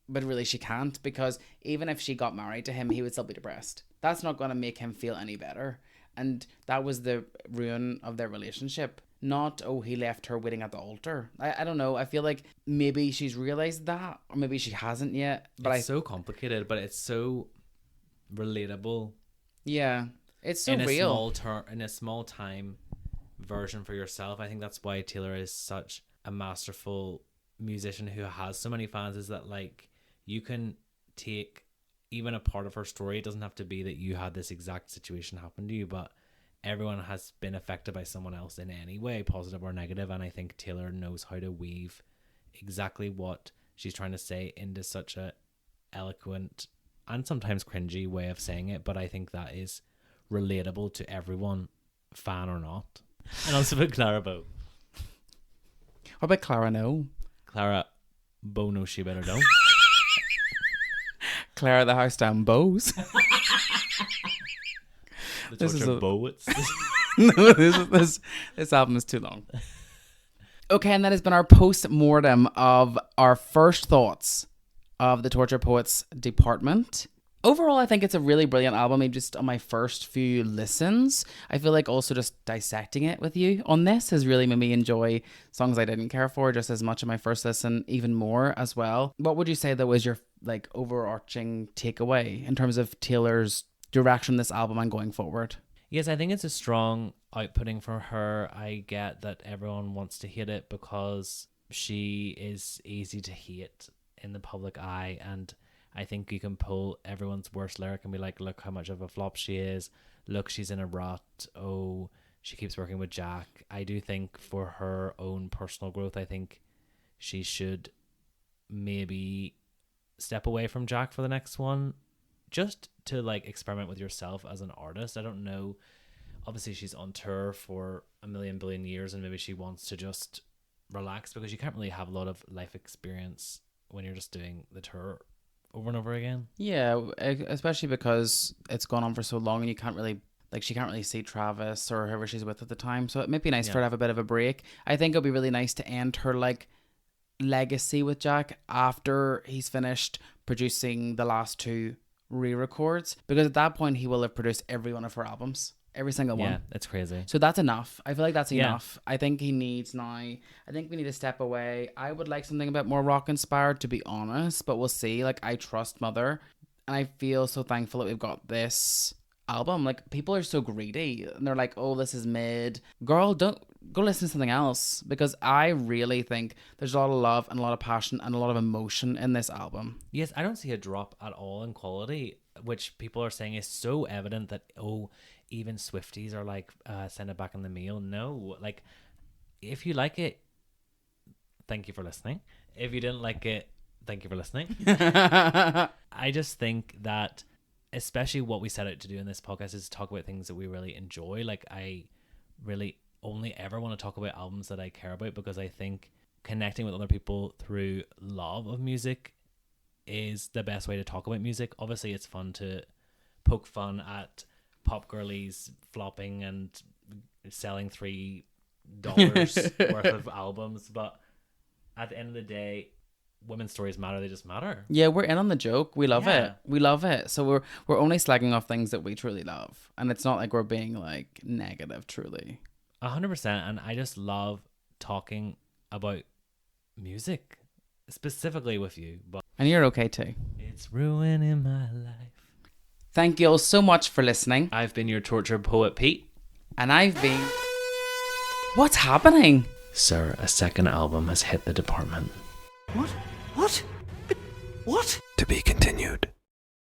But really she can't, because even if she got married to him, he would still be depressed. That's not going to make him feel any better. And that was the ruin of their relationship. Not, oh, he left her waiting at the altar. I don't know. I feel like maybe she's realized that, or maybe she hasn't yet. But it's so complicated, but it's so relatable. Yeah, it's so in real. In a small time version for yourself. I think that's why Taylor is such a masterful musician who has so many fans, is that like you can take even a part of her story. It doesn't have to be that you had this exact situation happen to you, but everyone has been affected by someone else in any way, positive or negative. And I think Taylor knows how to weave exactly what she's trying to say into such a eloquent and sometimes cringy way of saying it. But I think that is relatable to everyone, fan or not. And also for Clara Bow. What about Clara No? Clara Bow knows she better don't. Clara the House Down Bows. The This is Torture a- Poets. No, this album is too long. Okay, and that has been our post-mortem of our first thoughts of the Torture Poets department. Overall, I think it's a really brilliant album. Maybe just on my first few listens, I feel like also just dissecting it with you on this has really made me enjoy songs I didn't care for just as much on my first listen, even more as well. What would you say though was your like overarching takeaway in terms of Taylor's direction this album and going forward? Yes, I think it's a strong outputting for her. I get that everyone wants to hate it because she is easy to hate in the public eye, and I think you can pull everyone's worst lyric and be like, look how much of a flop she is. Look, she's in a rut. Oh, she keeps working with Jack. I do think for her own personal growth, I think she should maybe step away from Jack for the next one, just to like experiment with yourself as an artist. I don't know. Obviously, she's on tour for a million billion years, and maybe she wants to just relax, because you can't really have a lot of life experience when you're just doing the tour over and over again. Yeah, especially because it's gone on for so long and you can't really, like, she can't really see Travis or whoever she's with at the time. So it might be nice for her to have a bit of a break. I think it'll be really nice to end her, like, legacy with Jack after he's finished producing the last 2 re-records, because at that point he will have produced every one of her albums, every single one. Yeah, it's crazy. So that's enough. I feel like that's Yeah. enough. I think he needs now. I think we need to step away. I would like something a bit more rock inspired, to be honest, but we'll see. Like, I trust Mother, and I feel so thankful that we've got this album. Like, people are so greedy, and they're like, oh, this is mid. Girl, don't go listen to something else, because I really think there's a lot of love and a lot of passion and a lot of emotion in this album. Yes, I don't see a drop at all in quality, which people are saying is so evident that, oh, even Swifties are like, send it back in the mail. No, like, if you like it, thank you for listening. If you didn't like it, thank you for listening. I just think that, especially what we set out to do in this podcast is talk about things that we really enjoy. Like, I really only ever want to talk about albums that I care about, because I think connecting with other people through love of music is the best way to talk about music. Obviously, it's fun to poke fun at pop girlies flopping and selling $3 worth of albums, but at the end of the day, women's stories matter. They just matter. Yeah, we're in on the joke. We love Yeah. it. We love it. So we're only slagging off things that we truly love, and it's not like we're being like negative. Truly, 100%. And I just love talking about music, specifically with you. But and you're okay too. it's ruining my life. Thank you all so much for listening. I've been your tortured poet, Pete. And I've been. What's happening? Sir, a second album has hit the department. What? What? What? To be continued.